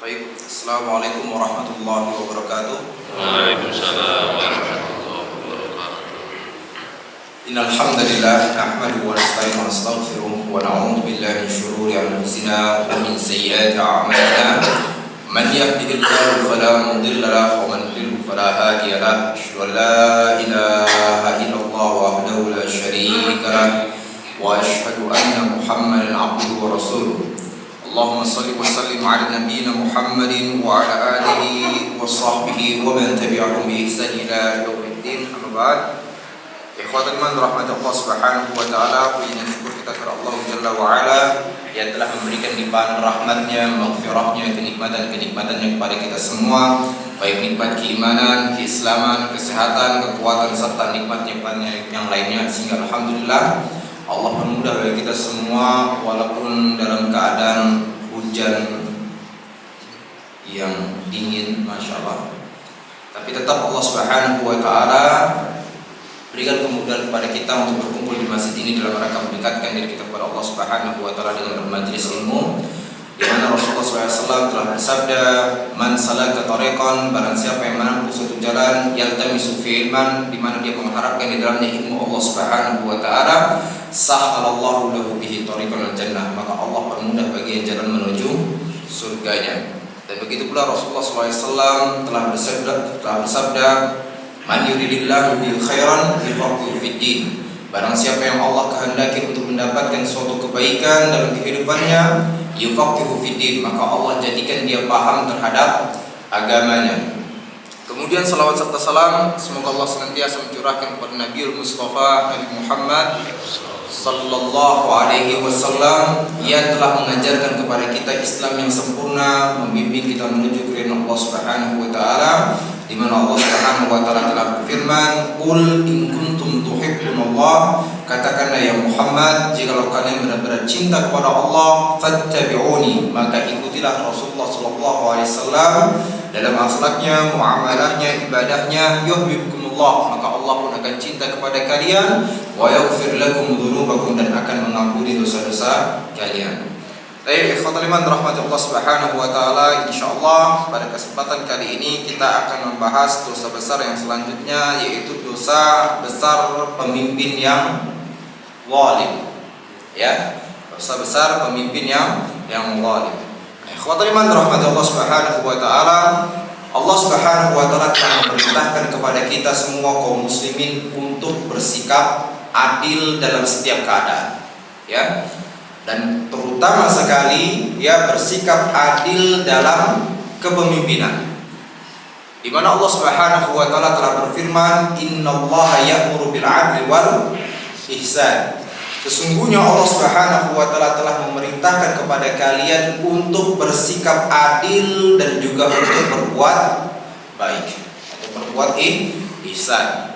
Baik, Assalamualaikum warahmatullahi wabarakatuh. Waalaikumsalam warahmatullahi wabarakatuh. Innal hamdalillah nahmaduhu wa nasta'inuhu wa nastaghfiruh wa na'udzu billahi min shururi anfusina wa min sayyiati a'malina. Man yahdihillahu fala mudilla lahu wa man yudlil fala hadiya lahu. Asyhadu an la ilaha illallah wahdahu la syarika lahu wa asyhadu anna Muhammadan 'abduhu wa rasuluh. Allahumma salli wa sallim ala nabiyyina Muhammadin wa ala alihi wa sahbihi wa man tabi'ahum bi ihsan ila yaumiddin. Amma ba'd. Ikhwatul iman rahmatullah subhanahu wa ta'ala, puji syukur kita kepada Allah Jalla wa ala yang telah memberikan limpahan rahmatnya, maghfirahnya, kenikmatan-kenikmatannya kepada kita semua, baik nikmat keimanan, keislaman, kesehatan, kekuatan serta nikmat-nikmatnya yang lainnya, sehingga alhamdulillah Allah permudah bagi kita semua walaupun dalam keadaan hujan yang dingin, masya Allah, tapi tetap Allah Subhanahu wa Ta'ala berikan kemudahan kepada kita untuk berkumpul di masjid ini dalam rangka mendekatkan diri kita kepada Allah Subhanahu wa Ta'ala dengan bermajlis ilmu, di mana Rasulullah SAW telah bersabda, "Man salaka tariqan", barang siapa yang menempuh suatu jalan, yaltamisu fi ilman, di mana dia mengharapkan di dalamnya ilmu Allah Subhanahu wa Ta'ala, sahhalallahu lahu bihi tariqal jannah, maka Allah permudah bagi jalan menuju surganya. Dan begitu pula Rasulullah SAW telah bersabda, "Man yuridillahu bihi khairan yufaqihu fid din", barang siapa yang Allah kehendaki untuk mendapatkan suatu kebaikan dalam kehidupannya, yufaqihu fid din, maka Allah jadikan dia paham terhadap agamanya. Kemudian salawat serta salam semoga Allah senantiasa mencurahkan kepada Nabiul Mustafa Nabi Muhammad sallallahu alaihi wasallam yang telah mengajarkan kepada kita Islam yang sempurna, membimbing kita menuju keridhaan Allah Subhanahu wa Ta'ala, di mana Allah Subhanahu wa Ta'ala telah berfirman, "Qul in kuntum tuhibbunallah", katakanlah ya Muhammad, jikalau kalian benar-benar cinta kepada Allah, fattabi'uni, maka ikutilah Rasulullah sallallahu alaihi wasallam dalam akhlaknya, muamalahnya, ibadahnya, yuhibbukumullah, maka Allah pun akan cinta kepada kalian, wa yaghfir lakum dzunubakum, dan akan mengampuni dosa-dosa kalian. Baik, ikhwatul iman rahmatullah subhanahu wa ta'ala, insyaallah pada kesempatan kali ini kita akan membahas dosa besar yang selanjutnya, yaitu dosa besar pemimpin yang zalim. Ya, dosa besar pemimpin yang zalim. Ikhwatul iman rahmatullah subhanahu wa ta'ala, Allah Subhanahu wa Ta'ala telah memerintahkan kepada kita semua kaum muslimin untuk bersikap adil dalam setiap keadaan, ya, dan terutama sekali ya bersikap adil dalam kepemimpinan, di mana Allah Subhanahu wa Ta'ala telah berfirman, "Innallaha ya'muru bil 'adli wal ihsan", sesungguhnya Allah Subhanahu wa Ta'ala telah memerintahkan kepada kalian untuk bersikap adil dan juga untuk berbuat baik atau berbuat ihsan.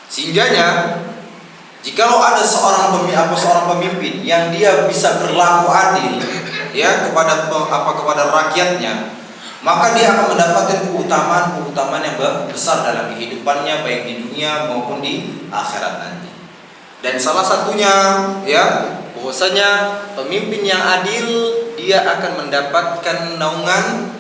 Sehingganya jikalau ada seorang pemimpin yang dia bisa berlaku adil ya kepada rakyatnya, maka dia akan mendapatkan keutamaan yang besar dalam kehidupannya, baik di dunia maupun di akhirat nanti. Dan salah satunya ya bahwasanya pemimpin yang adil dia akan mendapatkan naungan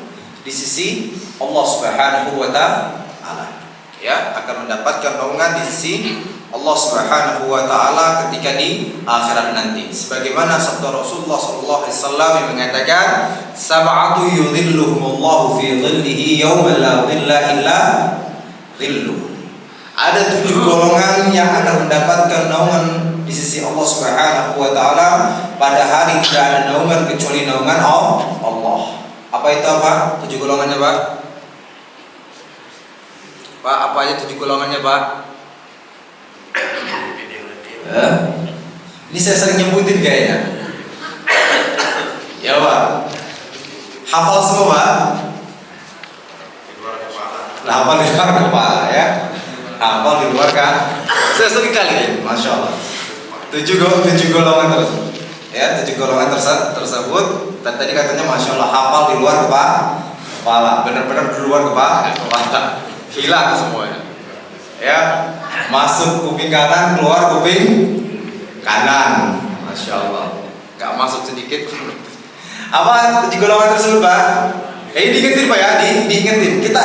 di sisi Allah Subhanahu wa Ta'ala. Ya, akan mendapatkan naungan di sisi Allah Subhanahu wa Ta'ala ketika di akhirat nanti. Sebagaimana sabda Rasulullah sallallahu alaihi wasallam yang mengatakan, "Sab'atu yudhilluhumullahu fi dhillihi yauma la dhilla illa dhilluh." Ada 7 golongan yang akan mendapatkan naungan di sisi Allah Subhanahu wa Ta'ala pada hari tidak ada naungan kecuali naungan Allah. Apa itu apa? 7 golongannya, Pak? Pak, apa aja 7 golongannya, Pak? Ini saya sering nyebutin kayaknya. Ya, Pak. Hafal semua, Pak? Hafal di luar kepala ya. Hafal di luar kan? Saya sering kali ya, masya Allah. 7 golongan tersebut. Ya, 7 golongan tersebut. Dan tadi katanya masya Allah hafal di luar kepala. Benar-benar di luar kepala. Hilang semuanya. Ya, masuk kuping kanan, keluar kuping kanan. Masya Allah. Gak masuk sedikit. Apa 7 golongan tersebut, Pak? Ini diingetin, Pak ya, diingetin. Kita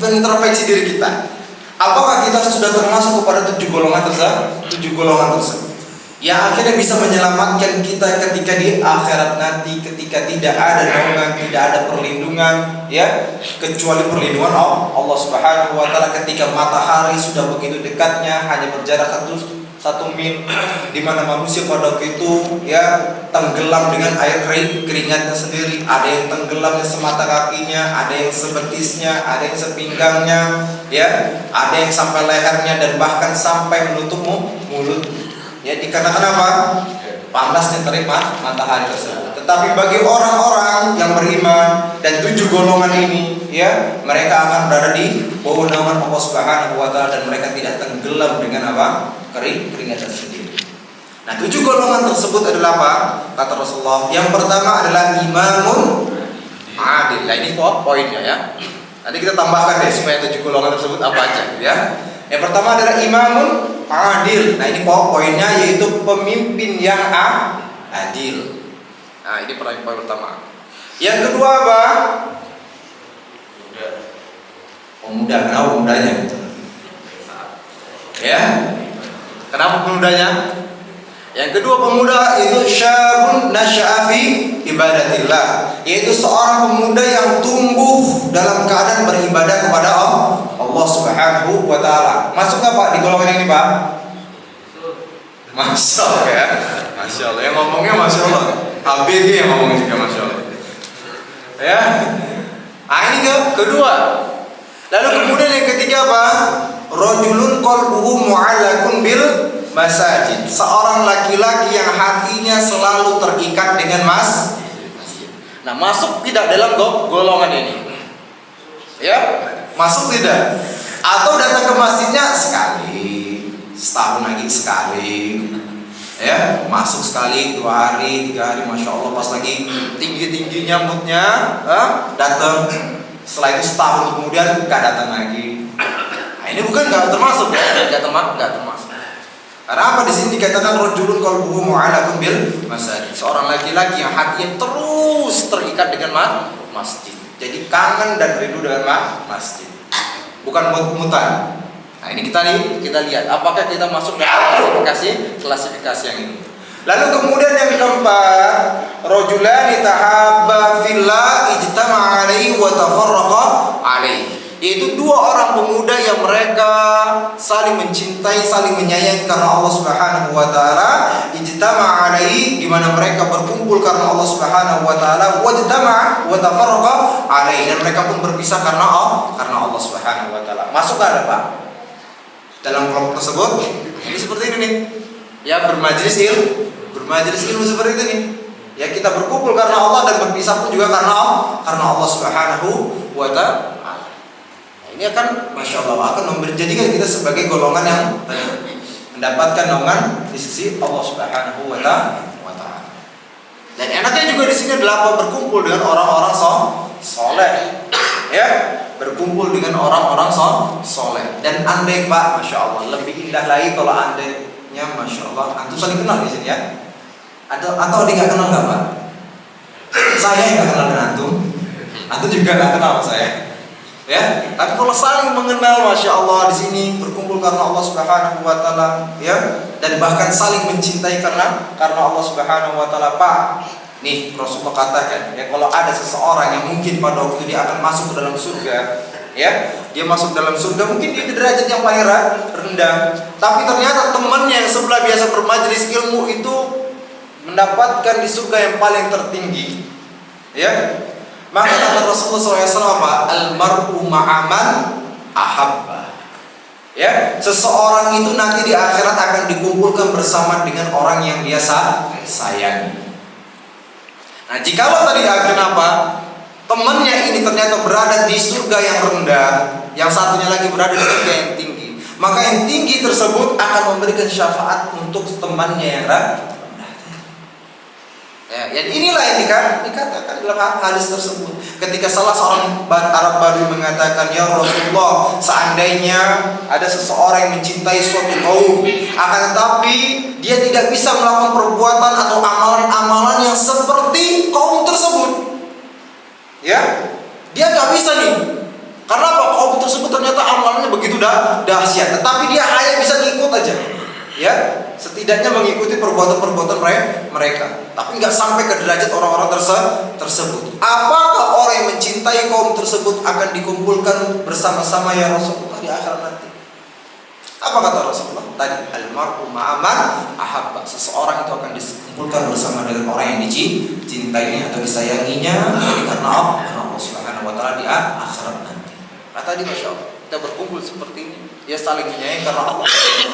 introspeksi diri kita. Apakah kita sudah termasuk kepada 7 golongan tersebut? 7 golongan tersebut yang akhirnya bisa menyelamatkan kita ketika di akhirat nanti, ketika tidak ada naungan, tidak ada perlindungan, ya, kecuali perlindungan Allah Subhanahu wa taala ketika matahari sudah begitu dekatnya, hanya berjarak 1 mil, di mana manusia pada waktu itu ya tenggelam dengan air keringatnya sendiri. Ada yang tenggelamnya semata kakinya, ada yang sebetisnya, ada yang sepinggangnya, ya, ada yang sampai lehernya dan bahkan sampai menutup mulut. Ya, dikarenakan apa? Panasnya terik matahari tersebut. Tetapi bagi orang-orang yang beriman dan 7 golongan ini, ya, mereka akan berada di bawah naungan Allah Subhanahu wa taala dan mereka tidak tenggelam dengan apa? Keringat sendiri. Nah, 7 golongan tersebut adalah apa? Kata Rasulullah, yang pertama adalah imamun adil. Nah, ini poinnya ya. Nanti kita tambahkan deh supaya 7 golongan tersebut apa aja, ya. Yang pertama adalah imamun adil. Nah, ini poinnya yaitu pemimpin yang adil. Nah, ini poin pertama. Yang kedua apa? Pemuda. Kenapa pemudanya? Ya. Kenapa pemudanya? Yang kedua pemuda itu syabun nasya'a fi ibadatillah, yaitu seorang pemuda yang tumbuh dalam keadaan beribadah kepada Allah Subhanahu wa taala. Masuk enggak Pak di golongan ini, Pak? Masuk ya. Masya Allah. Yang ngomongnya Masya Allah. HBG yang ngomongnya juga Masya Allah. Ya. Nah, ini kedua. Lalu kemudian yang ketiga apa? Rajulun qalbuhu mu'allaqun bil masajid. Seorang laki-laki yang hatinya selalu terikat dengan masjid. Nah, masuk tidak dalam golongan ini? Ya, masuk tidak? Atau datang ke masjidnya sekali, setahun lagi sekali, ya, masuk sekali 2 hari, 3 hari, Masya Allah, pas lagi tinggi-tingginya moodnya, datang. Setelah itu setahun kemudian gak datang lagi. Nah, ini bukan gak termasuk ya, gak termasuk. Karena apa di sini dikatakan rajulun qalbuhu mu'allaqun bil masajid, seorang laki-laki yang hatinya terus terikat dengan masjid. Jadi kangen dan rindu dengan masjid. Bukan mut-mutan. Nah, ini kita lihat apakah kita masuk dalam klasifikasi yang ini. Lalu kemudian yang keempat, rajulani tahabba fillah ijtama'a alaihi wa tafarraqa alaihi. Yaitu 2 orang pemuda yang mereka saling mencintai, saling menyayangi karena Allah Subhanahu wa taala, ijtama'a alaihi, di mana mereka berkumpul karena Allah Subhanahu wa taala, wa ijtama'a wa tafarraqa alaihi, dan mereka pun berpisah karena Allah Subhanahu wa taala. Masuk ada Pak dalam kelompok tersebut? Ini seperti ini nih. Ya, bermajlis ilmu seperti itu nih. Ya, kita berkumpul karena Allah dan berpisah pun juga karena Allah Subhanahu wa taala. Ini akan Masya Allah akan menjadikan kita sebagai golongan yang mendapatkan naungan di sisi Allah Subhanahu wa taala. Dan enaknya juga di sini adalah berkumpul dengan orang-orang soleh, ya, berkumpul dengan orang-orang soleh. Dan andai Pak, Masya Allah, lebih indah lagi kalau andainya Masya Allah antum saling kenal di sini ya. Atau dia nggak kenal nggak Pak? Saya yang nggak kenal dengan antum juga nggak kenal saya. Ya, tapi kalau saling mengenal, Masya Allah, di sini berkumpul karena Allah Subhanahu wa taala, ya, dan bahkan saling mencintai karena Allah Subhanahu wa taala. Pak, nih Rasulullah katakan, ya, kalau ada seseorang yang mungkin pada waktu itu dia akan masuk ke dalam surga, ya, dia masuk dalam surga mungkin dia di derajat yang paling rendah, tapi ternyata temannya yang sebelah biasa bermajelis ilmu itu mendapatkan di surga yang paling tertinggi, ya. Maka kata Rasulullah SAW, almar'u ma'aman ahabba. Ya, seseorang itu nanti di akhirat akan dikumpulkan bersama dengan orang yang dia sayangi. Nah, jikalau tadi kenapa temannya ini ternyata berada di surga yang rendah, yang satunya lagi berada di surga yang tinggi, maka yang tinggi tersebut akan memberikan syafaat untuk temannya yang rendah. Ya, dan inilah yang dikatakan dalam hadis tersebut. Ketika salah seorang Arab Badui mengatakan, "Ya Rasulullah, seandainya ada seseorang yang mencintai suatu kaum, akan tetapi dia tidak bisa melakukan perbuatan atau amalan-amalan yang seperti kaum tersebut." Ya, dia nggak bisa nih. Karena apa? Kaum tersebut ternyata amalannya begitu dahsyat, tetapi dia hanya bisa ngikut aja. Ya, setidaknya mengikuti perbuatan-perbuatan mereka, tapi nggak sampai ke derajat orang-orang tersebut. Apakah orang yang mencintai kaum tersebut akan dikumpulkan bersama-sama ya Rasulullah di akhirat nanti? Apa kata Rasulullah? Tadi almarhum ma'aman ahabba, seseorang itu akan dikumpulkan bersama dengan orang yang dicintainya atau disayanginya karena Allah Subhanahu wa taala di akhirat nanti. Kata di Masya Allah, kita berkumpul seperti ini, dia saling menyayangi karena Allah.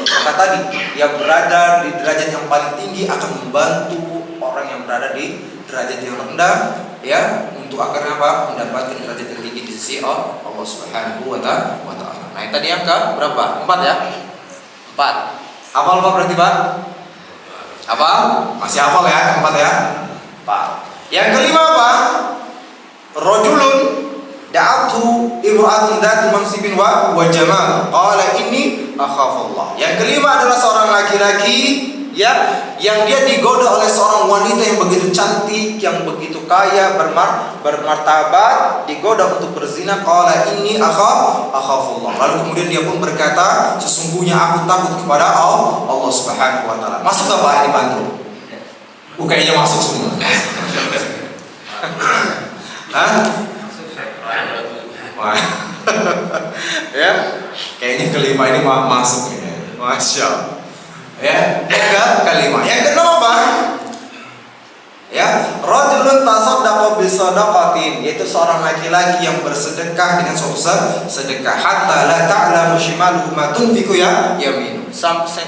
Maka tadi yang berada di derajat yang paling tinggi akan membantu orang yang berada di derajat yang rendah, ya, untuk akhirnya apa? Mendapatkan derajat yang tinggi di sisi Allah Subhanahu wa taala. Nah, ini tadi yang ke berapa? 4 ya? 4. Hafal apa berarti, Pak? Hafal? Masih hafal ya? 4 ya? 4. Yang kelima apa? Rajulun da'athu imra'atun dzatu mansibin wa jamal. Qala inni akhafullah. Yang kelima adalah seorang laki-laki ya, yang dia digoda oleh seorang wanita yang begitu cantik, yang begitu kaya, bermartabat, digoda untuk berzina. Qala inni akhafullah. Lalu kemudian dia pun berkata, sesungguhnya aku takut kepada Allah Subhanahu wa taala. Masuk enggak Pak ini bantu? Kayaknya masuk semua. Hah? Ya, kayaknya kelima ini masuk ini. Masya Allah. Ya, yang kelima. Yang keenam apa? Ya, rajulun tasaddaqa bisadaqatin, yaitu seorang laki-laki yang bersedekah dengan suatu sedekah, hatta la ta'lamu shimaluhu ma tunfiqu yaminu,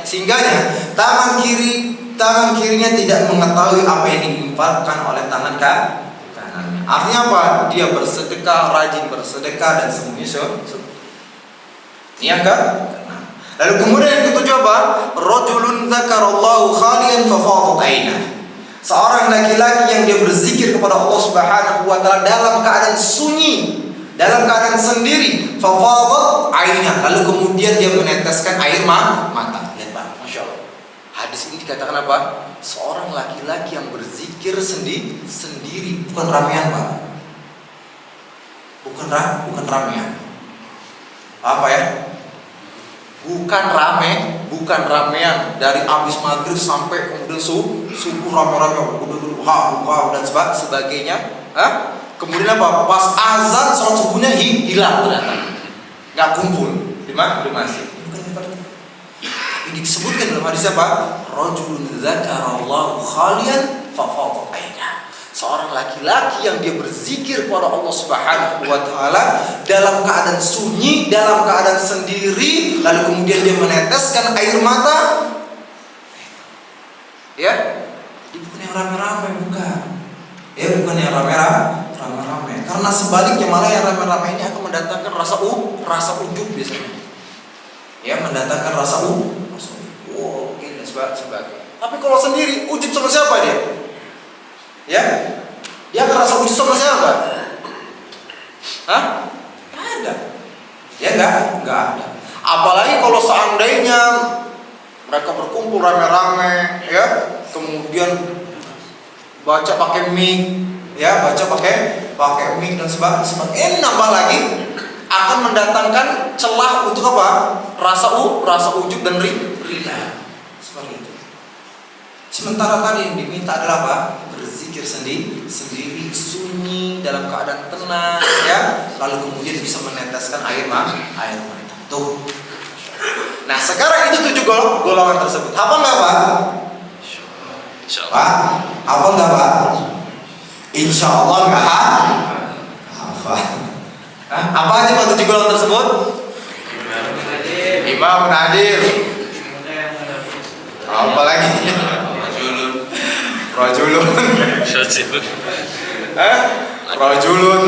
singgahnya tangan kirinya tidak mengetahui apa yang diinfakkan oleh tangan kanannya. Artinya apa? Dia bersedekah, rajin bersedekah dan semuanya. Ini yang keenam. Lalu kemudian yang ketujuh apa? Rajulun dzakarallahu khalian fa fadat ainah. Seorang laki-laki yang dia berzikir kepada Allah Subhanahu wa taala dalam keadaan sunyi, dalam keadaan sendiri, fa fadat ainah. Lalu kemudian dia meneteskan air mata. Lihat Pak, Masya Allah. Hadis ini dikatakan apa? Seorang laki-laki yang berzikir sendiri, bukan ramean Pak. Bukan ramean. Apa ya? Bukan ramean dari abis maghrib sampai kemudian subuh rame-rame dan sebagainya. Kemudian apa? Pas azan sholat subuhnya hilang ternyata, nggak kumpul di masjid. Ini disebutkan dalam hadis apa? Rajulun dzakarallahu khalian fa fadat ainah. Seorang laki-laki yang dia berzikir kepada Allah Subhanahu wa taala dalam keadaan sunyi, dalam keadaan sendiri, lalu kemudian dia meneteskan air mata. Ya, bukan yang rame-rame, bukan. Ya, bukan yang rame-rame. Karena sebaliknya malah yang rame-rame ini akan mendatangkan rasa ujub biasanya. Ya, mendatangkan rasa ujub. Wow, ini sebagainya. Tapi kalau sendiri, ujub sama siapa dia? Ya, dia akan rasa ujub sama siapa? Hah? Gak ada. Ya gak ada. Apalagi kalau seandainya mereka berkumpul rame-rame, ya, kemudian baca pakai mic, ya, baca pakai mic dan sebagainya. Ini nambah lagi akan mendatangkan celah untuk apa? Rasa ujub dan ria. Seperti itu. Sementara tadi yang diminta adalah apa? Berzikir sendiri, sunyi, dalam keadaan tenang, ya. Lalu kemudian bisa meneteskan air mata. Tuh. Nah, sekarang itu 7 golongan tersebut. Hafal nggak Pak? Pak, hafal nggak Pak? Insya Allah nggak hafal. Apa aja Pak 7 golongan tersebut? Imam Nadir. Apa lagi? Rajulun. Rajulun.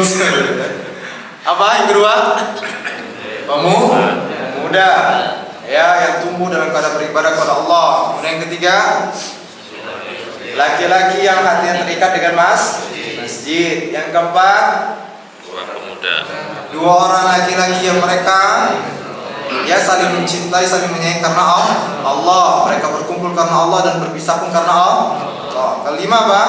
Apa yang kedua? Pemuda. Ya, yang tumbuh dalam keadaan beribadah kepada Allah. Kemudian yang ketiga, laki-laki yang hatinya terikat dengan masjid. Yang keempat, Seorang pemuda. dua orang laki-laki yang mereka saling mencintai, saling menyayangi karena Allah. Mereka berkumpul karena Allah dan berpisah pun karena Allah. Kelima apa?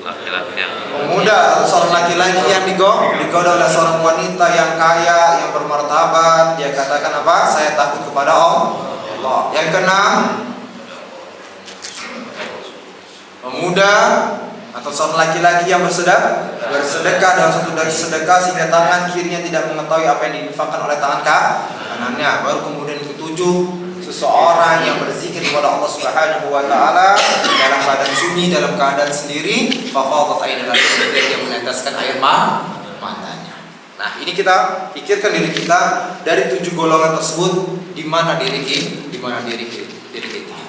Laki-laki yang Pemuda atau seorang laki-laki yang digoda oleh seorang wanita yang kaya, yang bermartabat. Dia katakan apa? Saya takut kepada Allah. Yang keenam, pemuda atau seorang laki-laki yang bersedekah dalam satu dari sedekah sehingga tangan kirinya tidak mengetahui apa yang diinfakkan oleh tangan kanannya. Baru kemudian yang ketujuh, seseorang yang berzikir kepada Allah Subhanahu wa taala dalam keadaan sunyi, dalam keadaan sendiri, fafadat ainahu, kemudian dia meneteskan air matanya. Nah, ini kita pikirkan diri kita dari 7 golongan tersebut, di mana diri kita. Diri kita.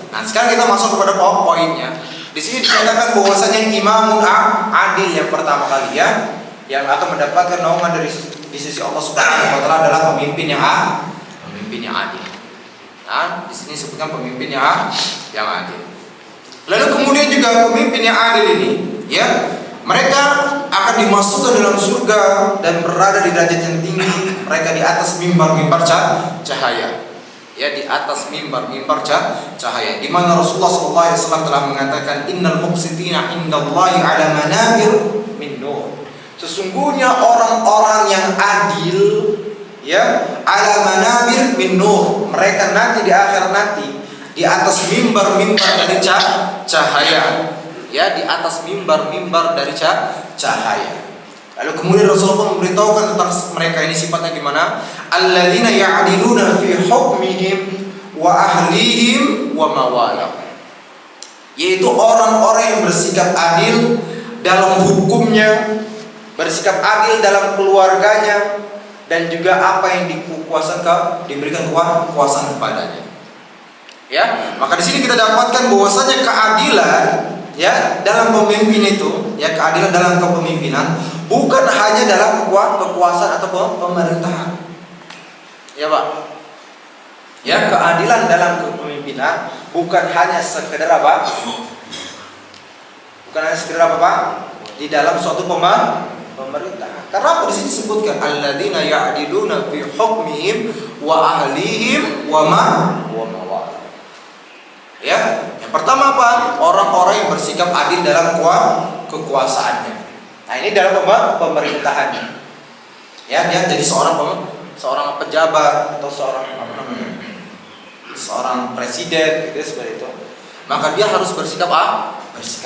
Nah, sekarang kita masuk kepada poinnya. Di sini dikatakan bahwasanya imamun adil yang pertama kali yang akan mendapatkan naungan di sisi Allah Subhanahu wa taala adalah pemimpin yang adil. Nah, di sini disebutkan pemimpin yang adil. Lalu kemudian juga pemimpin yang adil ini, mereka akan dimasukkan dalam surga dan berada di derajat yang tinggi. Mereka di atas mimbar cahaya. Di atas mimbar cahaya. Di mana Rasulullah SAW telah mengatakan, innal muqsitina indallahi ala manabir min nur. Sesungguhnya orang-orang yang adil, ala manabir min nur, mereka nanti di akhir nanti di atas mimbar-mimbar dari cahaya. Di atas mimbar-mimbar dari cahaya. Lalu kemudian Rasulullah memberitahukan tentang mereka ini sifatnya gimana? Alladzina ya'diluna fi hukmihim wa ahlihim wa mawalahum. Yaitu orang-orang yang bersikap adil dalam hukumnya, bersikap adil dalam keluarganya, dan juga apa yang diberikan kekuasaan kepadanya. Maka di sini kita dapatkan bahwasanya keadilan dalam pemimpin itu, keadilan dalam kepemimpinan bukan hanya dalam kekuasaan atau pemerintahan. Pak. Keadilan dalam kepemimpinan bukan hanya sekedar apa? Pak? Di dalam suatu pemerintahan. Karena apa di sini disebutkan alladzina ya'diluna fi hukmihim wa ahlihim wa mawalahum. Yang pertama apa? Orang-orang yang bersikap adil dalam kekuasaannya. Nah, ini dalam pemerintahannya. Dia jadi seorang pejabat atau seorang presiden, seperti itu. Maka dia harus bersikap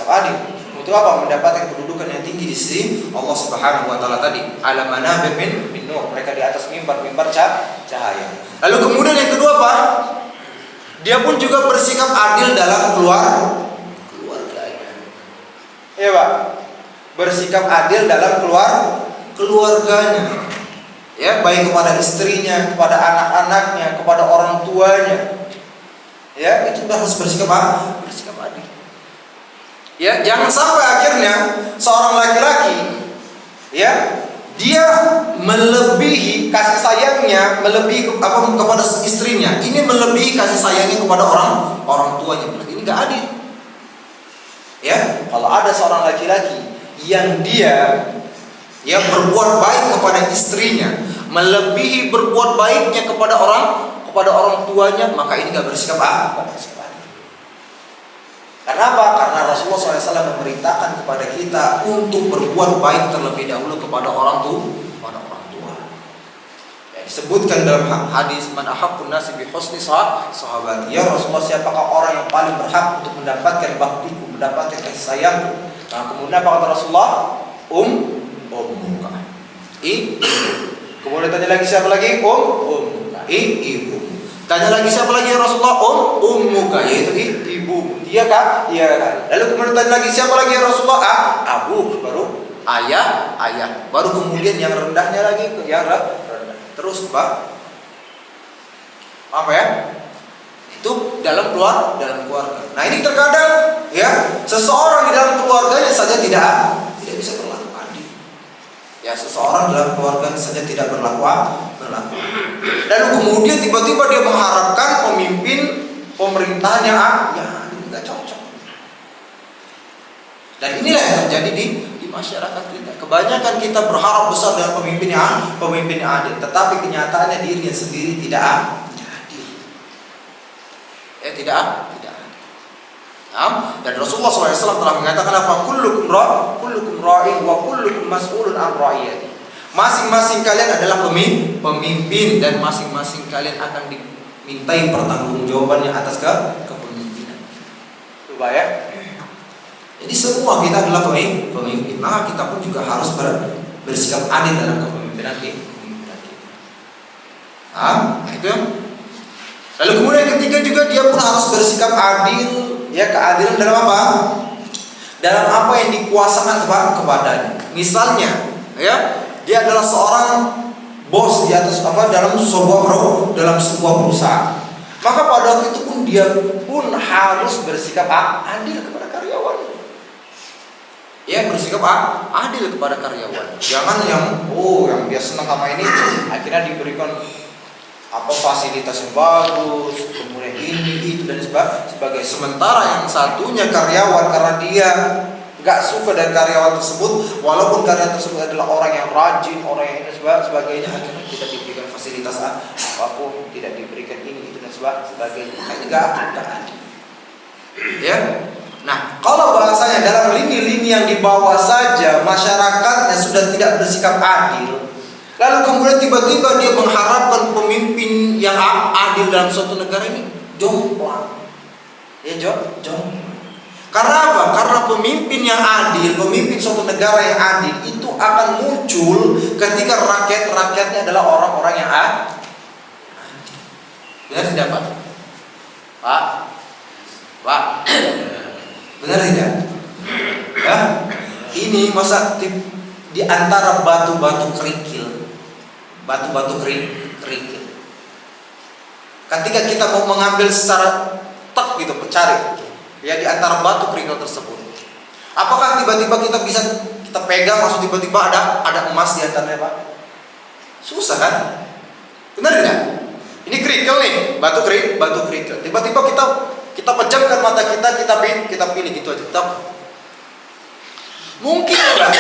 adil. Untuk apa? Mendapatkan kedudukan yang tinggi di sisi Allah Subhanahu wa taala tadi. Ala manabir min nur. Mereka di atas mimbar cahaya. Lalu kemudian yang kedua apa? Dia pun juga bersikap adil dalam keluarganya. Pak. Bersikap adil dalam keluarganya. Baik kepada istrinya, kepada anak-anaknya, kepada orang tuanya. Itu harus bersikap adil. Jangan sampai akhirnya seorang laki-laki dia melebihi kasih sayangnya, melebihi kepada istrinya. Ini melebihi kasih sayangnya kepada orang tuanya. Ini enggak adil. Kalau ada seorang laki-laki yang dia berbuat baik kepada istrinya, melebihi berbuat baiknya kepada orang tuanya, maka ini enggak bersikap adil. Karena apa? Karena Rasulullah SAW memerintahkan kepada kita untuk berbuat baik terlebih dahulu kepada orang tua. Disebutkan dalam hadis, man ahaqqun nasi bi husni sahabati. Ya Rasulullah, siapakah orang yang paling berhak untuk mendapatkan baktiku, mendapatkan kasih sayangku? Nah, kemudian apa kata Rasulullah? Ummuka. Kemudian tanya lagi siapa lagi? Ummuka. Ibu. Tanya lagi siapa lagi ya Rasulullah? Ummuka, yaitu ibu. Dia kan? Lalu kemudian tanya lagi siapa lagi ya Rasulullah? Abu. Baru ayah. Baru kemudian yang rendahnya lagi yang rendah. Terus apa itu dalam keluarga. Nah, ini terkadang seseorang di dalam keluarganya saja tidak bisa berlaku adil. Seseorang dalam keluarganya saja tidak berlaku. Lalu kemudian tiba-tiba dia mengharapkan pemimpin pemerintahnya Dan inilah yang terjadi di masyarakat kita. Kebanyakan kita berharap besar dengan pemimpin yang adil, tetapi kenyataannya dirinya sendiri tidak adil. Tidak adil. Dan Rasulullah SAW telah mengatakan apa? Kullukum ra'in wa kullukum mas'ulun an ra'iyati. Masing-masing kalian adalah pemimpin dan masing-masing kalian akan dimintai pertanggungjawabannya atas kepemimpinan. Coba ya. Jadi semua kita adalah pemimpin. Maka kita pun juga harus bersikap adil dalam kepemimpinan kita. Nah, itu. Lalu kemudian ketiga juga dia pun harus bersikap adil. Ya, keadilan dalam apa? Dalam apa yang dikuasakan kepadanya. Misalnya, ya, dia adalah seorang bos di atas dalam sebuah perusahaan. Maka pada waktu itu pun dia pun harus bersikap adil kepada karyawan. Ya, bersikap adil kepada karyawan. Jangan yang dia senang sama ini akhirnya diberikan fasilitas yang bagus, kemudian ini itu dan sebagainya. Sementara yang satunya karyawan, karena dia gak suka dengan karyawan tersebut, walaupun karyawan tersebut adalah orang yang rajin, orang yang ini sebagainya, akhirnya tidak diberikan fasilitas apapun, tidak diberikan ini itu dan sebagainya. Ini gak adil. Ya. Nah, kalau bahasanya dalam lini-lini yang di bawah saja masyarakatnya sudah tidak bersikap adil, lalu kemudian tiba-tiba dia mengharapkan pemimpin yang adil dalam suatu negara ini, jomplang. Ya, jomplang. Karena apa? Karena pemimpin yang adil, pemimpin suatu negara yang adil itu akan muncul ketika rakyat-rakyatnya adalah orang-orang yang adil. Benar tidak, Pak? Pak? Benar tidak? Ya? Ini masa di antara batu-batu kerikil. Batu-batu kerikil. Ketika kita mau mengambil secara gitu, mencari ya di antara batu kerikil tersebut, apakah tiba-tiba kita bisa kita pegang langsung tiba-tiba ada emas di antaranya, Pak? Susah kan? Benar tidak? Ini kerikil nih, batu kerikil. Tiba-tiba kita pejamkan mata kita pilih gitu aja. Mungkin enggak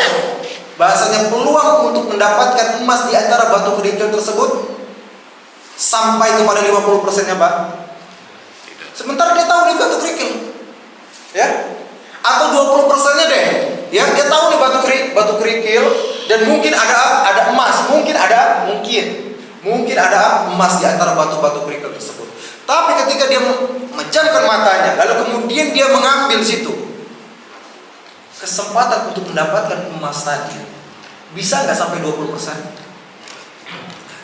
bahasanya peluang untuk mendapatkan emas di antara batu kerikil tersebut sampai kepada 50%-nya, Pak? Sementara dia tahu nih batu kerikil. Ya? Atau 20%-nya deh. Ya, dia tahu nih batu kerikil dan mungkin ada emas, mungkin ada emas di antara batu-batu kerikil tersebut. Tapi ketika dia memejamkan matanya, lalu kemudian dia mengambil situ, kesempatan untuk mendapatkan emas tadi bisa nggak sampai 20%?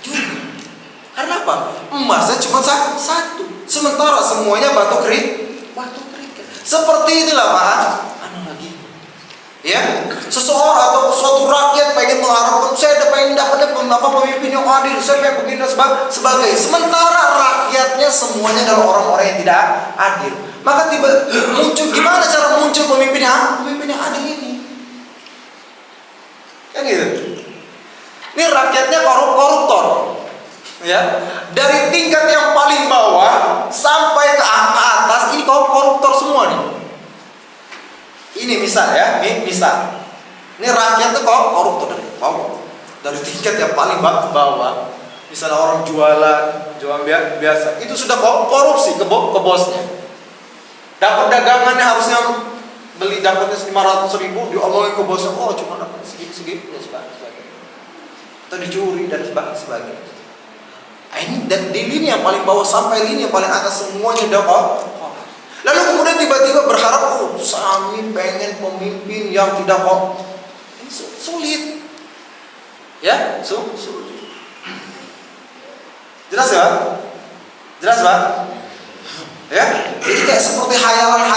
Juga. Karena apa? Emasnya cuma satu, sementara semuanya batu kerikil. Seperti itulah, Pak. Analogi. Ya, seseorang atau suatu rakyat pengen mengharapkan saya pengen dapatnya pemimpin yang adil, saya pengen begini dan sebagainya. Sementara rakyatnya semuanya adalah orang-orang yang tidak adil. Maka gimana cara muncul pemimpin yang adil ini? Kan gitu. Ini rakyatnya koruptor. Ya, dari tingkat yang paling bawah sampai ke atas ini koruptor semua nih. Ini misal ya, misal. Ini rakyat tuh koruptor dari bawah. Dari tingkat yang paling bawah, misalnya orang jualan biasa, itu sudah korupsi ke bosnya. Dapat dagangannya harusnya beli dapatnya 500.000, diomongin ke bosnya, cuma dapat segitu dan sebagainya. Atau dicuri dan sebagainya. Ini di lini yang paling bawah sampai lini yang paling atas semuanya udah lalu kemudian tiba-tiba berharap kami pengen pemimpin yang tidak ini sulit ya, sulit. Jelas Pak? Ya, jadi kayak seperti hayalan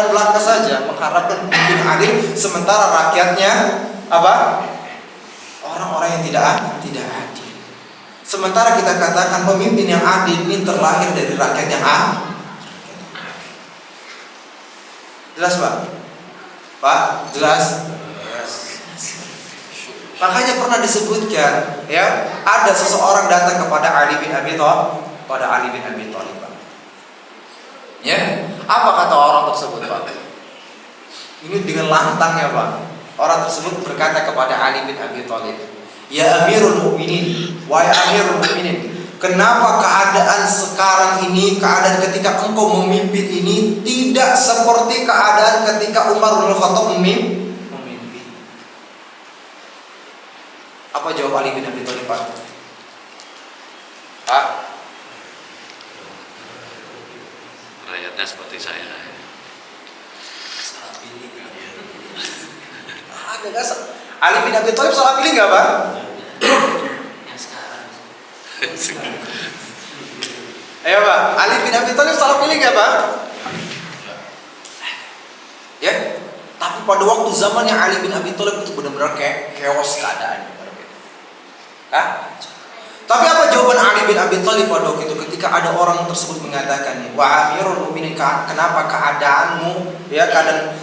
belaka saja mengharapkan pemimpin adil, sementara rakyatnya orang-orang yang tidak adil. Sementara kita katakan pemimpin yang adil ini terlahir dari rakyat yang adil. Jelas, Pak? Pak, jelas? Makanya pernah disebutkan, ya, ada seseorang datang kepada Ali bin Abi Thalib, Pak. Ya, apa kata orang tersebut, Pak? Ini dengan lantangnya Pak. Orang tersebut berkata kepada Ali bin Abi Thalib, "Ya Amirul Mukminin, wahai Amirul Mukminin, kenapa keadaan sekarang ini, keadaan ketika engkau memimpin ini tidak seperti keadaan ketika Umar bin Khattab memimpin?" Apa jawab Ali bin Abi Thalib Pak? Pak, Rakyatnya seperti saya. ada nggak? Ali bin Abi Thalib salah pilih nggak Pak? Ayo Pak, Ali bin Abi Thalib salah pilih nggak Pak? Ya, tapi pada waktu zamannya Ali bin Abi Thalib itu benar-benar kayak chaos keadaannya. Hah? Tapi apa jawaban Ali bin Abi Thalib pada waktu itu ketika ada orang tersebut mengatakan, "Wa Amirul Mukminin, kenapa keadaanmu ya keadaan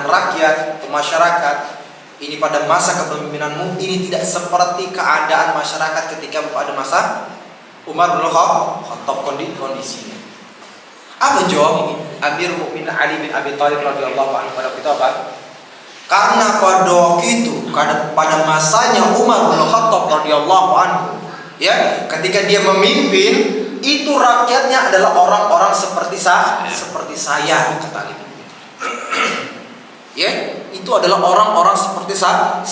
rakyat atau masyarakat ini pada masa kepemimpinanmu ini tidak seperti keadaan masyarakat ketika pada masa Umar bin Khattab kondisinya?" Apa jawab Amirul Mukminin Ali bin Abi Thalib radhiyallahu anhu pada waktu itu apa? Karena pada waktu itu, pada masanya Umar bin Khattab radhiyallahu anhu, ya, ketika dia memimpin, itu rakyatnya adalah orang-orang seperti saya, kata Ali. Ya, itu adalah orang-orang seperti saya.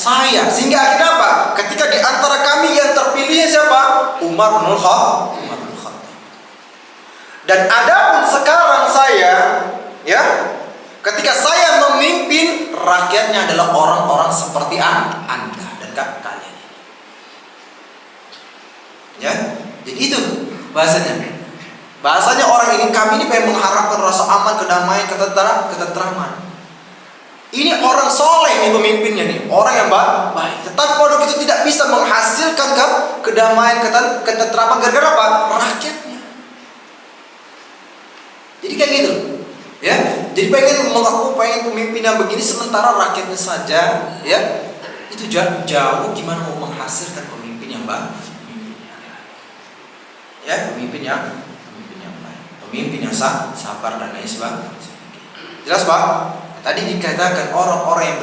Sehingga akhirnya apa? Ketika di antara kami yang terpilihnya siapa? Umar bin Khattab. Dan adapun sekarang saya, ya, ketika saya memimpin, rakyatnya adalah orang-orang seperti Anda dan kalian. Ya, jadi itu bahasanya. Bahasanya orang ini, kami ini pengen mengharapkan rasa aman, kedamaian, ketentraman. Ini orang soleh nih pemimpinnya nih, orang yang baik. Tetapi pada itu tidak bisa menghasilkan kedamaian, ketentraman gara-gara apa? Rakyatnya. Jadi kayak gitu. Ya, jadi pengen pemimpin yang begini sementara rakyatnya saja, ya, itu jauh gimana mau menghasilkan pemimpin yang baik, ya, pemimpin yang baik, pemimpin yang sabar dan lain sebagainya. Jelas Pak? Tadi dikatakan orang-orang yang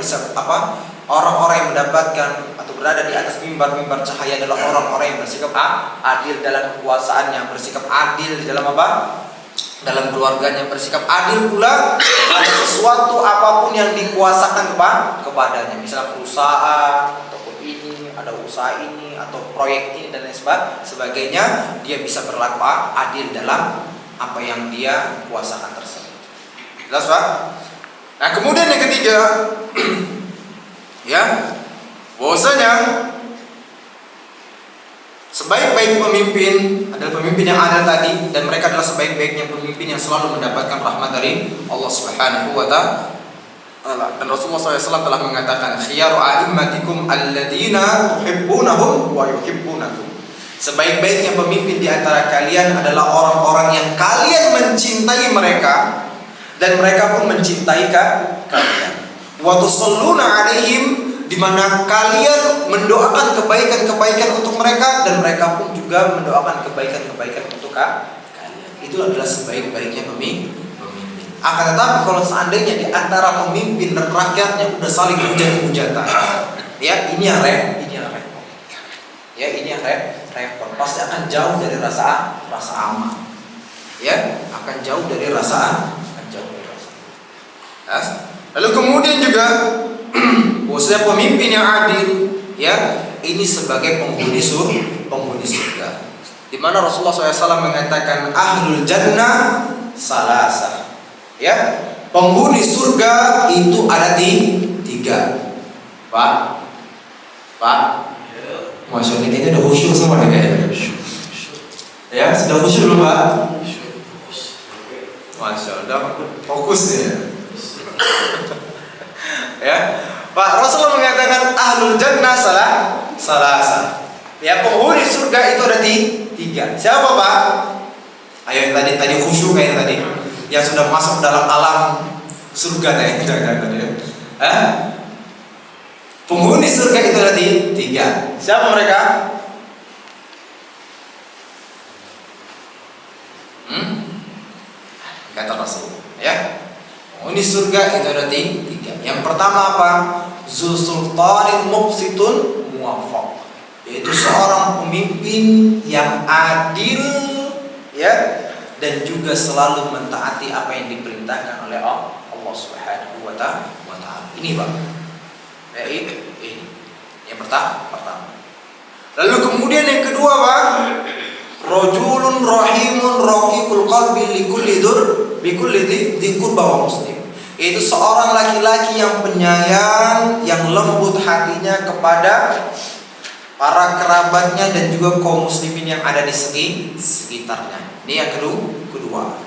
orang-orang yang mendapatkan atau berada di atas mimbar cahaya adalah orang-orang yang bersikap adil dalam kekuasaannya, bersikap adil di dalam apa? Dalam keluarganya, bersikap adil pula pada sesuatu apapun yang dikuasakan kepadanya, misalnya perusahaan ataupun ini, ada usaha ini atau proyek ini dan lain sebagainya, dia bisa berlaku adil dalam apa yang dia kuasakan tersebut. Jelas Pak? Nah kemudian yang ketiga, ya, bahwasanya sebaik-baik pemimpin adalah pemimpin yang adil tadi, dan mereka adalah sebaik-baiknya pemimpin yang selalu mendapatkan rahmat dari Allah Subhanahu wa taala. Dan Rasulullah SAW telah mengatakan, "Khiyaru a'immatikum alladziina tuhibbunahum wa yuhibbunakum." Sebaik-baiknya pemimpin di antara kalian adalah orang-orang yang kalian mencintai mereka dan mereka pun mencintai kalian. Wa tusalluna 'alaihim, di mana kalian mendoakan kebaikan-kebaikan untuk mereka dan mereka pun juga mendoakan kebaikan-kebaikan untuk kalian. Itu adalah sebaik-baiknya pemimpin. Akan tetapi kalau seandainya di antara pemimpin dan rakyatnya udah saling hujat-hujatan, ya ini yang repot. Ya ini yang repot. Pasti akan jauh dari rasa aman. Ya, akan jauh dari rasa. Lalu kemudian juga bahwasanya pemimpin yang adil, ya, ini sebagai penghuni surga. Di mana Rasulullah SAW mengatakan ahlul jannah salasah. Ya, penghuni surga itu ada tiga. Pak, Masya Allah, kayaknya udah khusyuk semua nih kayaknya. Ya, sudah khusyuk belum Pak? Masya Allah, fokus ya. Ya, Pak, Rasulullah mengatakan ahlul jannah salasah. Ya, penghuni surga itu ada tiga. Siapa Pak? Ayo tadi khusyuk kayak tadi, yang sudah masuk dalam alam surga tadi. Penghuni surga itu ada tiga. Siapa mereka? Kata Rasul, ya. penghuni surga itu ada tiga. Yang pertama apa? Zul sultanin muqsitun muwaffaq, yaitu seorang pemimpin yang adil, ya, dan juga selalu mentaati apa yang diperintahkan oleh Allah Subhanahu wa Ta'ala. Ini Pak. Ini. Yang pertama. Lalu kemudian yang kedua Pak, rajulun rahimun raqiqul qalbi bikulli dhi qurba wa muslim. Itu seorang laki-laki yang penyayang, yang lembut hatinya kepada para kerabatnya dan juga kaum muslimin yang ada di sekitarnya. Ini yang kedua.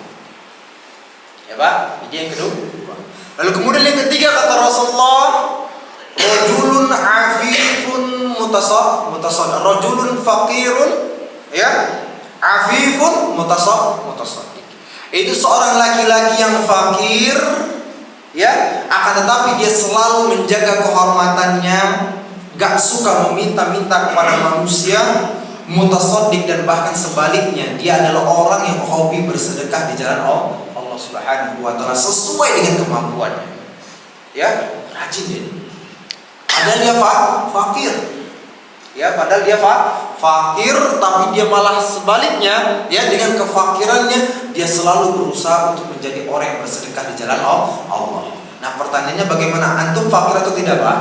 Ya Pak, ini yang kedua. Lalu kemudian yang ketiga kata Rasulullah, rajulun afifun mutasaddid, rajulun faqirun, ya, afifun mutasaddid. Itu seorang laki-laki yang fakir, ya, akan tetapi dia selalu menjaga kehormatannya, gak suka meminta-minta kepada manusia, mutasaddiq, dan bahkan sebaliknya dia adalah orang yang hobi bersedekah di jalan Allah Subhanahu wa Ta'ala sesuai dengan kemampuannya. Ya, rajin dia. Padahal dia fakir. Ya, padahal dia fakir, tapi dia malah sebaliknya, ya, dengan kefakirannya dia selalu berusaha untuk menjadi orang yang bersedekah di jalan Allah. Nah, pertanyaannya bagaimana? Antum fakir atau tidak, Pak?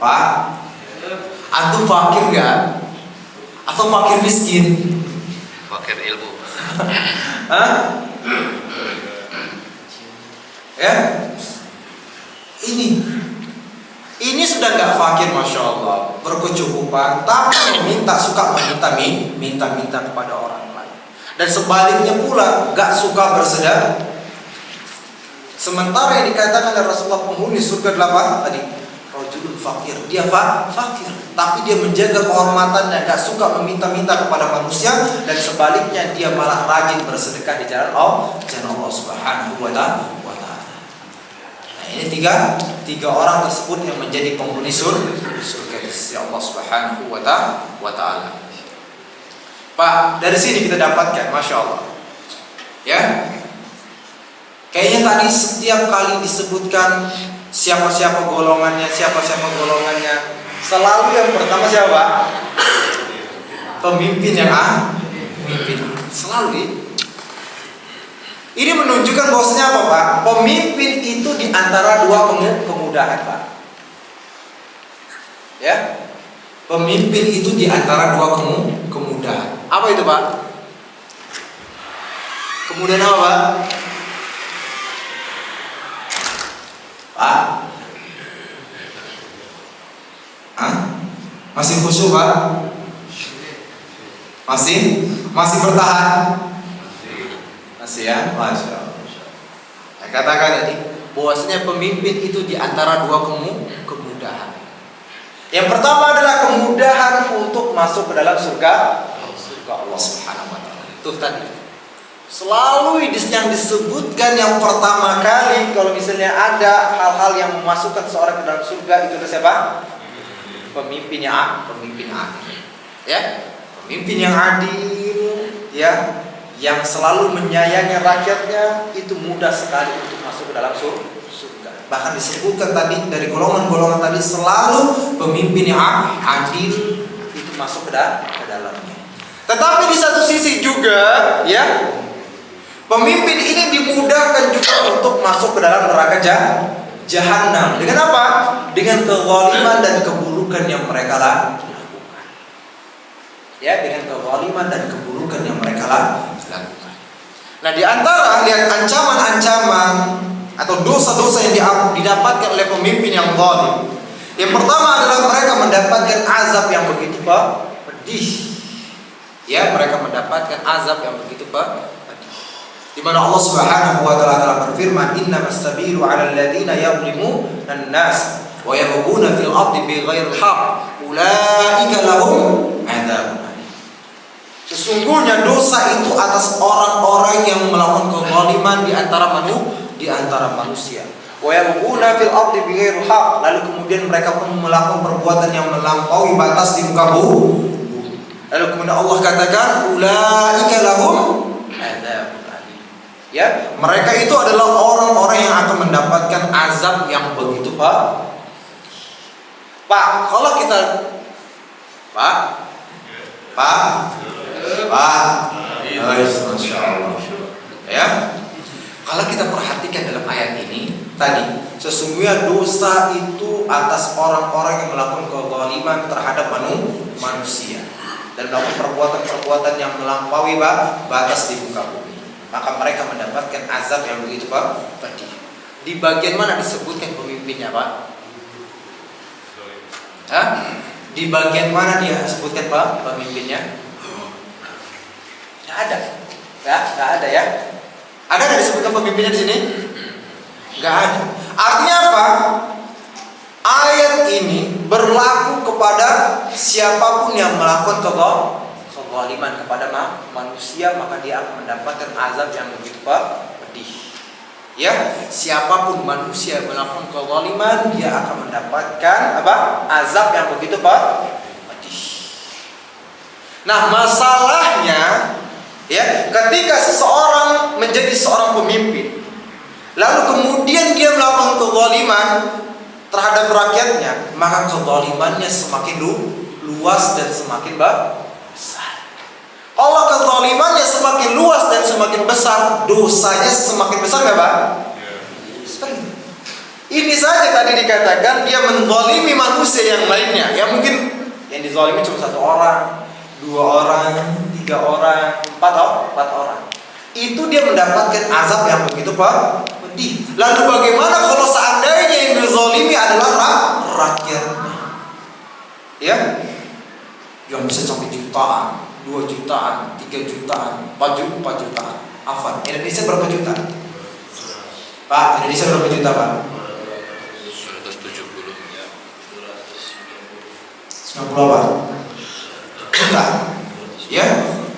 Pak, antum fakir gak? Atau fakir miskin? Fakir ilmu. Hah? Ya? Ini sudah gak fakir, Masya Allah, berkecukupan, tapi suka minta kepada orang lain. Dan sebaliknya pula gak suka bersedekah. Sementara yang dikatakan oleh Rasulullah penghuni surga 8 tadi, rajulun fakir, dia fakir, tapi dia menjaga kehormatannya, gak suka meminta-minta kepada manusia, dan sebaliknya dia malah rajin bersedekah di jalan Allah Subhanahu wa Ta'ala. Nah, ini tiga orang tersebut yang menjadi penghuni surga di sisi Allah Subhanahu wa Ta'ala. Pak, dari sini kita dapatkan, Masya Allah, ya, kayaknya tadi setiap kali disebutkan siapa-siapa golongannya, selalu yang pertama siapa? Pemimpin yang selalu. Ini menunjukkan bahwasanya apa, Pak? Pemimpin itu di antara dua kemudahan, Pak. Ya, pemimpin itu di antara dua kemudahan. Apa itu, Pak? Kemudahan apa, Pak? Pak? Masih khusyuk, Pak? Masih bertahan? Masih, ya? Masya Allah. Saya katakan tadi bahwasanya pemimpin itu di antara dua kemudahan. Yang pertama adalah kemudahan untuk masuk ke dalam surga Allah Subhanahu wa Ta'ala. Itu tadi selalu yang disebutkan yang pertama kali kalau misalnya ada hal-hal yang memasukkan seorang ke dalam surga, itu adalah siapa? Pemimpin yang adil. Ya, pemimpin yang adil, ya, yang selalu menyayangi rakyatnya, itu mudah sekali untuk masuk ke dalam surga. Bahkan disebutkan tadi dari golongan-golongan tadi selalu pemimpin yang adil itu masuk ke dalamnya. Tetapi di satu sisi juga, ya, pemimpin ini dimudahkan juga untuk masuk ke dalam neraka jahanam. Dengan apa? Dengan kezaliman dan keburukan yang mereka lakukan. Ya, dengan kezaliman dan keburukan yang mereka lakukan. Nah, di antara lihat ancaman-ancaman atau dosa-dosa yang didapatkan oleh pemimpin yang zalim. Yang pertama adalah mereka mendapatkan azab yang begitu pedih. Ya, mereka mendapatkan azab yang begitu pedih. Di mana Allah Subhanahu wa Ta'ala telah berfirman, "Innamas sabilu 'alal ladzina yadhlimuna an-nas wa yabghuna fil ardi bighairi haqq, ulaika lahum 'adzabun." Sesungguhnya dosa itu atas orang-orang yang melakukan kezaliman di antara manusia. Wa yabghuna fil ardi bighairi haqq, lalu kemudian mereka pun melakukan perbuatan yang melampaui batas di muka bumi. Lalu kemudian Allah katakan, ulaika lahum adzabun alim. Ya, mereka itu adalah orang-orang yang akan mendapatkan azab yang begitu Pak, kalau kita Pak, Masya Allah. Ya, kalau kita perhatikan dalam ayat ini tadi, sesungguhnya dosa itu atas orang-orang yang melakukan kezaliman terhadap manusia dan melakukan perbuatan-perbuatan yang melampaui batas di muka bumi, maka mereka mendapatkan azab yang begitu pedih. Di bagian mana disebutkan pemimpinnya, Pak? Hah? Di bagian mana dia sebutkan, Pak, pemimpinnya? Nggak ada. Nggak ada ya. Ada nggak disebutkan pemimpinnya di sini? Nggak ada. Artinya apa? Ayat ini berlaku kepada siapapun yang melakukan kezaliman kepada manusia, maka dia akan mendapatkan azab yang begitu pedih. Ya, siapapun manusia yang melakukan kezaliman, dia akan mendapatkan azab yang begitu pedih. Nah, masalahnya ya, ketika seseorang menjadi seorang pemimpin, lalu kemudian dia melakukan kezaliman terhadap rakyatnya, maka kezalimannya semakin luas dan semakin besar. Kalau kezalimannya semakin luas dan semakin besar, dosanya semakin besar nggak, Pak? Ini saja tadi dikatakan dia menzalimi manusia yang lainnya. Ya mungkin yang dizalimi cuma 1 orang, 2 orang, 3 orang, 4 orang. Itu dia mendapatkan azab yang begitu pedih. Lalu bagaimana kalau seandainya yang dizalimi adalah rakyatnya? Ya, yang bisa sampai jutaan, 2 jutaan, 3 jutaan, 4 jutaan. Afan, Indonesia berapa juta? Pak, Indonesia berapa juta, Pak? 90 apa? Juta. Ya,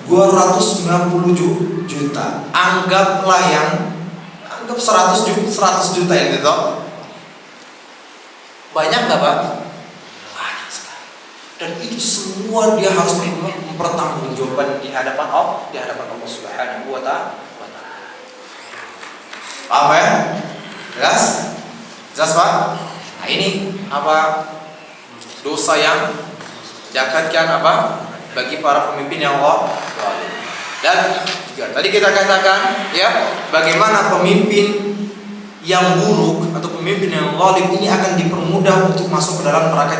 290 juta. Anggap 100 juta yang gitu. Banyak nggak, Pak? Banyak sekali. Dan itu semua dia harus mempertanggungjawabkan di hadapan Allah Subhanahu wa Ta'ala. Paham ya? Jelas? Jelas, Pak? Nah, ini apa? Dosa yang diangkatkan bagi para pemimpin yang Allah. Dan juga tadi kita katakan ya, bagaimana pemimpin yang buruk atau pemimpin yang zalim ini akan dipermudah untuk masuk ke dalam neraka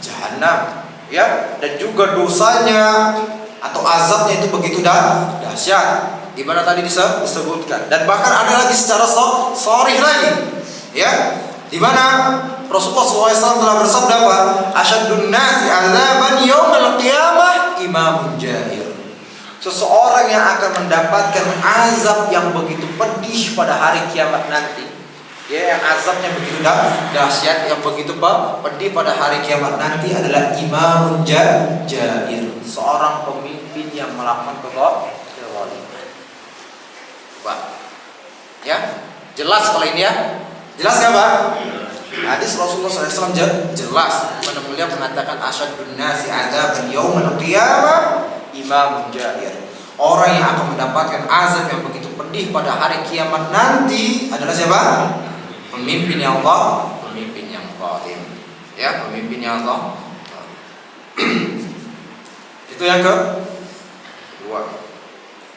jahanam, ya, dan juga dosanya atau azabnya itu begitu dahsyat. Di mana tadi disebutkan, dan bahkan ada lagi secara sharih lagi, ya, di mana Rasulullah SAW telah bersabda, "Asyaddun nasi 'adzaban yaumil qiyamah imamun jahir." Seseorang yang akan mendapatkan azab yang begitu pedih pada hari kiamat nanti, ya, yang azabnya begitu dahsyat, yang begitu pedih pada hari kiamat nanti adalah imamun jahir, seorang pemimpin yang melakukan kezaliman. Pak, ya, jelas kalau ini ya, jelas nggak, Pak? Hadis Rasulullah SAW jelas. Pada mulia mengatakan asyaddun nasi 'adzaban yaumil qiyamah imamun jahir. Orang yang akan mendapatkan azab yang begitu pedih pada hari kiamat nanti adalah siapa? Pemimpin yang Allah, pemimpin yang zalim. Ya, pemimpin yang Allah. Itu yang kedua.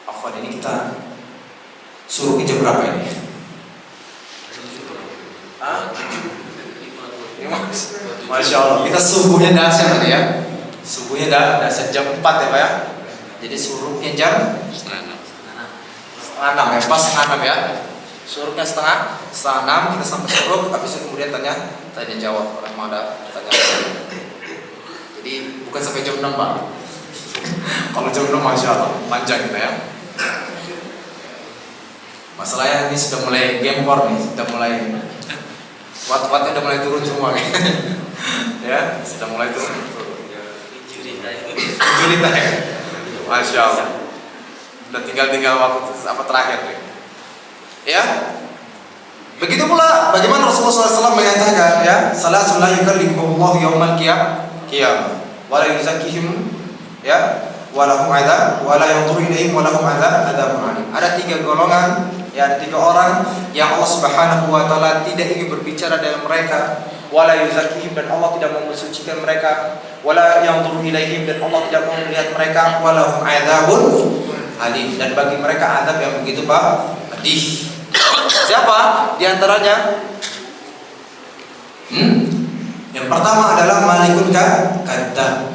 Afwan, ini kita suruh jam berapa ini? Masya Allah, kita subuhnya dahsyat tadi ya. Subuhnya dahsyat jam 4 ya, Pak ya. Jadi suruhnya jam setengah 6 ya, pas setengah 6 ya. Suruhnya setengah 6, kita sampai suruh, habis itu kemudian tanya jawab. Orang mau ada tanya. Jadi bukan sampai jam 6, Pak. Kalau jam 6 Masya Allah, panjang kita ya. Masalahnya ini sudah mulai gempor nih, sudah mulai watt-wattnya udah mulai turun semua nih. Ya, sudah mulai turun. Jurita ya. Masya Allah. Udah tinggal waktu terakhir nih. Ya. Begitu pula bagaimana Rasulullah SAW menyatakan ya, salasun la yukallimuhullahu yaumal qiyamah wa la yuzakkihim ya walahum adzab wala yanzuru ilaihim walahum adzabun alim. Ada 3 golongan, ya ada 3 orang yang Allah Subhanahu wa taala tidak ingin berbicara dengan mereka, wala yuzakihim, dan Allah tidak mau mensucikan mereka, wala yanzuru ilaihim, dan Allah tidak mau melihat mereka, walahum adzabun alim, dan bagi mereka azab yang begitu pedih. Siapa di antaranya? Yang pertama adalah malikun kadzdzab.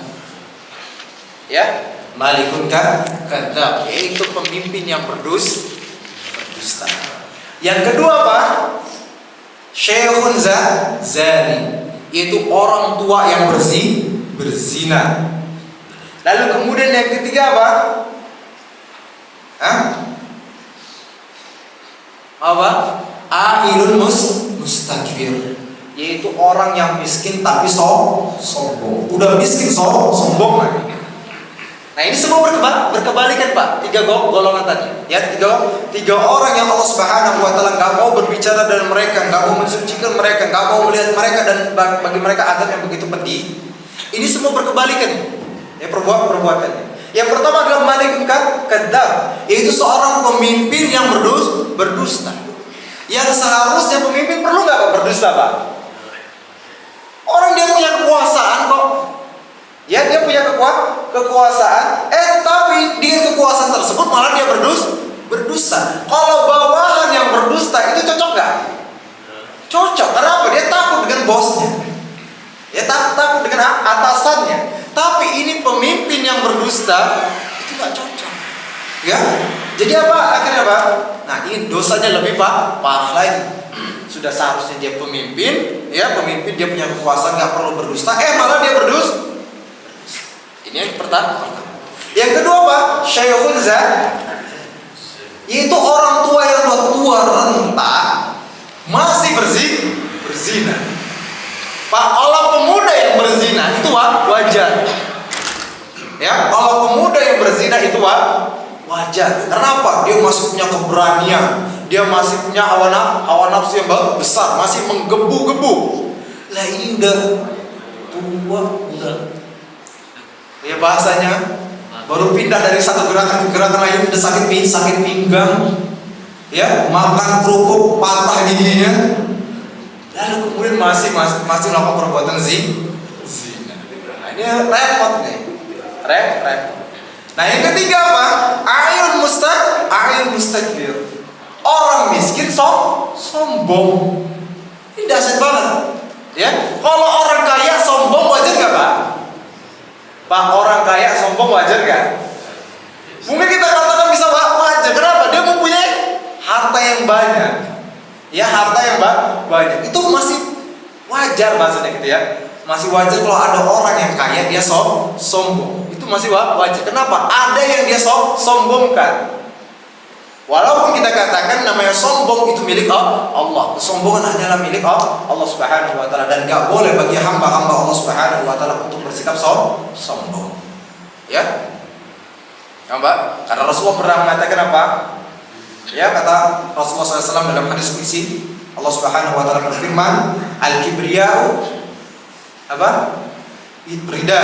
Ya, malikun kadzdzab, yaitu pemimpin yang berdusta. Yang kedua apa? Syekhun zani, yaitu orang tua yang berzina. Lalu kemudian yang ketiga apa? Ailun mustakbir, yaitu orang yang miskin tapi sombong. Udah miskin sombong lagi. Nah ini semua berkebalikan Pak, 3 golongan tadi. Ya, tiga orang yang Allah Subhanahu wa taala enggak mau berbicara dengan mereka, enggak mau mensucikan mereka, enggak mau melihat mereka, dan bagi mereka azab yang begitu pedih. Ini semua berkebalikan. Ya, perbuatannya. Yang pertama adalah malikun kadzdzab, yaitu seorang pemimpin yang berdusta. Yang seharusnya pemimpin perlu enggak berdusta, Pak? Orang dia punya kekuasaan kok. Ya, dia punya kekuasaan, tapi dia kekuasaan tersebut malah dia berdusta. Kalau bawahan yang berdusta itu cocok nggak? Cocok. Kenapa? Dia takut dengan bosnya. Dia takut dengan atasannya. Tapi ini pemimpin yang berdusta itu nggak cocok. Ya. Jadi apa? Akhirnya apa? Nah, ini dosanya lebih parah lagi. Sudah seharusnya dia pemimpin, ya pemimpin, dia punya kekuasaan, nggak perlu berdusta, malah dia berdusta. Ini yang pertama. Yang kedua apa? Syekhun zani, yaitu orang tua yang tua renta masih berzina. Pak, kalau pemuda yang berzina itu wajar. Ya, kalau pemuda yang berzina itu wajar. Kenapa? Dia masih punya keberanian, dia masih punya hawa nafsu yang besar, masih menggebu-gebu. Lah ini udah tua, udah. Ya bahasanya baru pindah dari satu gerakan ke gerakan lain, udah sakit pinggang, ya makan kerupuk patah giginya, lalu kemudian masih melakukan perbuatan zina. Nah, ini repot nih, repot. Nah yang ketiga apa? Ailun mustakbir, orang miskin sombong. Ini dahsyat banget. Ya, kalau orang kaya sombong wajar nggak Pak? Pak, orang kaya sombong wajar gak? Mungkin kita katakan bisa wajar. Kenapa? Dia mempunyai harta yang banyak. Ya, harta yang banyak. Itu masih wajar bahasanya gitu ya. Masih wajar kalau ada orang yang kaya dia sombong. Itu masih wajar. Kenapa? Ada yang dia sombongkan. Walaupun kita katakan namanya sombong itu milik Allah, kesombongan hanyalah milik Allah Subhanahu wa taala, dan enggak boleh bagi hamba-hamba Allah Subhanahu wa taala untuk bersikap sombong. Ya. Ya, Mbak, karena Rasulullah pernah mengatakan apa? Ya, kata Rasulullah SAW dalam hadis qudsi, Allah Subhanahu wa taala berfirman, al-kibriya'u apa? Ridha.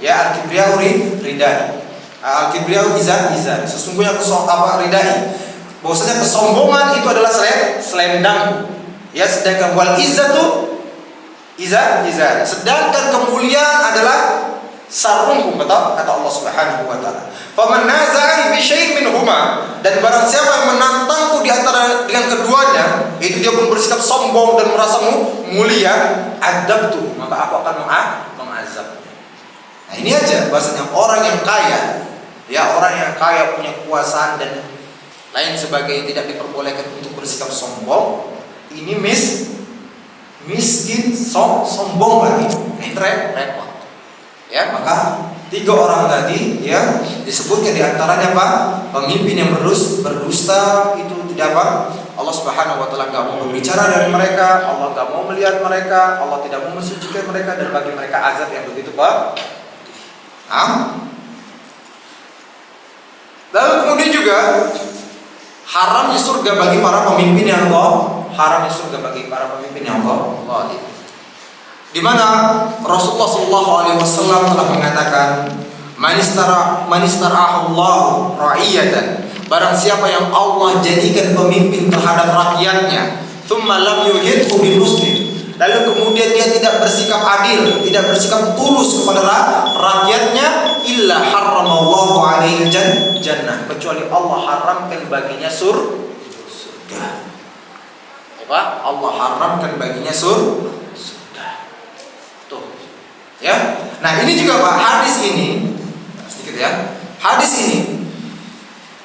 Ya, al-kibriya'u ridha. Al-kibriya'u izar, sesungguhnya ridai. Bahwasanya kesombongan itu adalah selendang. Ya, sedangkan wal izzatu izar. Sedangkan kemuliaan adalah sarungku, kata Allah Subhanahu wa taala. Faman naza'ani bi syai'in minhuma, dan barang siapa yang menantangku di antara dengan keduanya, itu dia pun bersikap sombong dan merasa mulia, adzabtu, maka aku akan mengazab. Nah, ini aja bahasanya orang yang kaya, ya orang yang kaya punya kekuasaan dan lain sebagainya, tidak diperbolehkan untuk bersikap sombong. Ini miskin sombong lagi. Ini repot. Ya, maka 3 orang tadi ya disebutkan di antaranya Pak, pemimpin yang berdusta itu tidak apa? Allah Subhanahu wa taala enggak mau berbicara dengan mereka, Allah enggak mau melihat mereka, Allah tidak mau mensucikan mereka, dan bagi mereka azab yang begitu Pak. Lalu kemudian juga haramnya surga bagi para pemimpin yang haramnya surga bagi para pemimpin yang di mana Rasulullah SAW telah mengatakan, manistara'ahullahu ra'iyatan, barang siapa yang Allah jadikan pemimpin terhadap rakyatnya, thumma lam yuhidhu bil muslim, lalu kemudian dia tidak bersikap adil, tidak bersikap tulus kepada rakyatnya, illa harramallahu alaihi jannah, kecuali Allah haramkan baginya surga. Apa? Allah haramkan baginya surga. Tuh. Ya. Nah, ini juga Pak, hadis ini sedikit ya. Hadis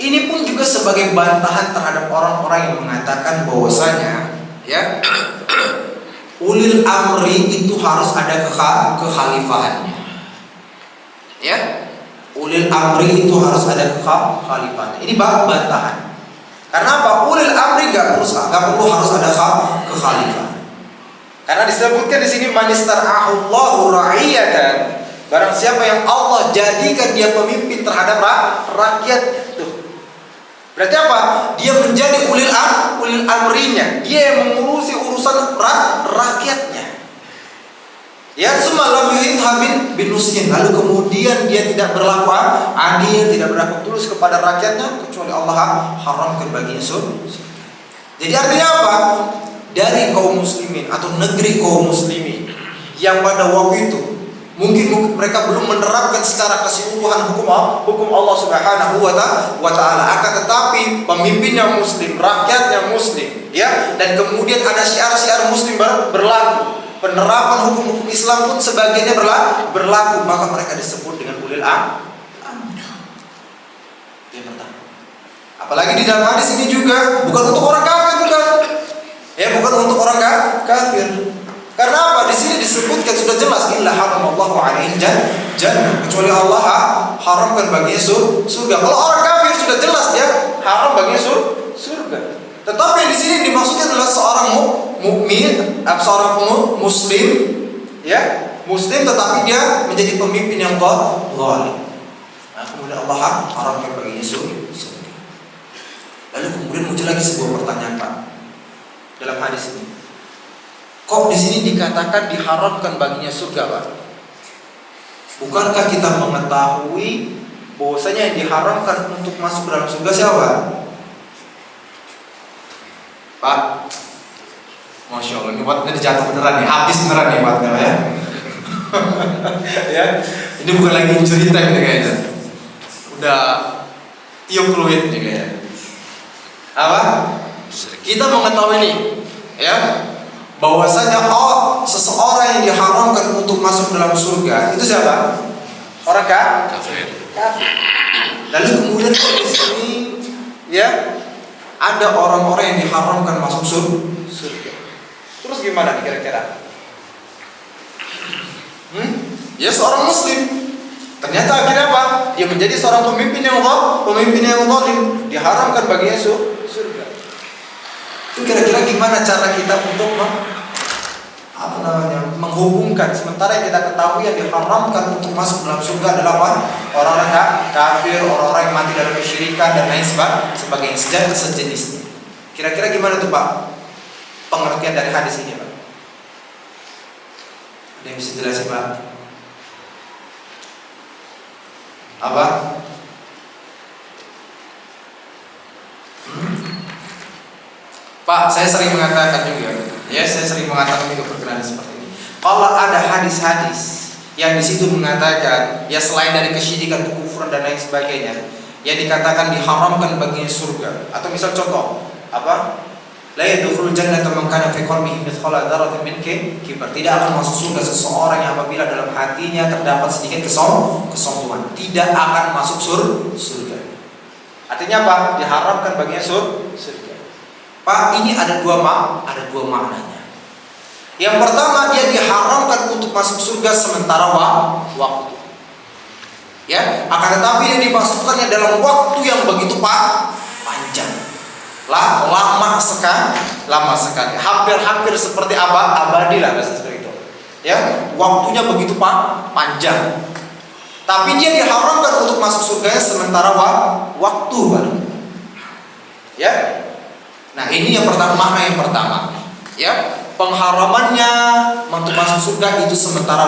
ini pun juga sebagai bantahan terhadap orang-orang yang mengatakan bahwasanya ya ulil amri itu harus ada kekhalifahannya. Ya. Ulil amri itu harus ada kekhalifahannya. Ini bantahan. Karena apa? Ulil amri enggak perlu harus ada kekhalifahan. Karena disebutkan di sini manistar'ahullahu ra'iyatan, barang siapa yang Allah jadikan dia pemimpin terhadap rakyat. Tuh. Berarti apa? Dia menjadi ulil amrinya. Dia yang mengurusi urusan rakyatnya. Ya, semalam yuhid bin nusyin, lalu kemudian dia tidak berlaku adil, tidak berlaku tulus kepada rakyatnya, kecuali Allah haramkan baginya surga. Jadi artinya apa? Dari kaum muslimin atau negeri kaum muslimin yang pada waktu itu mungkin mereka belum menerapkan secara keseluruhan hukum Allah Subhanahu wa taala, akan tetapi pemimpinnya muslim, rakyatnya muslim, ya, dan kemudian ada syiar-syiar muslim berlaku, penerapan hukum-hukum Islam pun sebagiannya berlaku, maka mereka disebut dengan ulil amri. Apalagi di dalam hadis ini juga bukan untuk orang kafir, bukan untuk orang kafir. Karena apa? Di sini disebutkan sudah jelas illa haramallahu alaihi jannah, kecuali Allah haramkan baginya surga. Kalau orang kafir sudah jelas dia haram baginya surga. Tetapi di sini dimaksudkan adalah seorang mukmin, seorang muslim, ya, muslim tetapi dia menjadi pemimpin yang zalim. Nah, kemudian Allah haramkan baginya surga. Lalu kemudian muncul lagi sebuah pertanyaan, Pak, dalam hadis ini. Kok di sini dikatakan diharamkan baginya surga, Pak? Bukankah kita mengetahui bahwasanya yang diharamkan untuk masuk dalam surga siapa? Pak, Masya Allah, ini buatnya dijatuh beneran nih, habis beneran nih buatnya ya. Ya, ini bukan lagi cerita ini kayaknya. Udah tiup fluid nih kayaknya. Apa? Kita mengetahui nih, ya, bahwasanya seseorang yang diharamkan untuk masuk dalam surga itu siapa? Orang kafir. Lalu kemudian di sini, ya, ada orang-orang yang diharamkan masuk surga. Terus gimana kira-kira? Ya, seorang muslim. Ternyata akhirnya apa? Dia menjadi seorang pemimpin yang zalim, diharamkan baginya surga. Itu kira-kira gimana cara kita untuk menghubungkan, sementara yang kita ketahui yang diharamkan untuk masuk dalam surga adalah apa? Orang-orang kafir, orang-orang yang mati dalam kesyirikan dan lain sebagainya, sejenisnya. Kira-kira gimana tuh, Pak, pengertian dari hadis ini, Pak? Ada yang bisa jelasin, Pak? Apa? Pak, saya sering mengatakan juga, ya, berkenaan seperti ini. Kalau ada hadis-hadis yang di situ mengatakan, ya, selain dari kesyirikan, kekufuran dan lain sebagainya, yang dikatakan diharamkan baginya surga, atau misal contoh, apa? La yadkhulul jannata man kana fi qalbihi mithqala dzarratin min kibr. Tidak akan masuk surga seseorang yang apabila dalam hatinya terdapat sedikit kesombongan. Tidak akan masuk surga. Artinya apa? Diharamkan baginya surga. Pak, ini ada dua maknanya. Yang pertama, dia diharamkan untuk masuk surga sementara waktu. Ya, akan tetapi dia dimasukkannya dalam waktu yang begitu panjang. Lama sekali. Hampir seperti abadi lah, seperti itu. Ya, waktunya begitu panjang. Tapi dia diharamkan untuk masuk surga sementara waktu, Pak. Ya. Nah, ini yang pertama, makna yang pertama, ya, pengharamannya untuk masuk surga itu sementara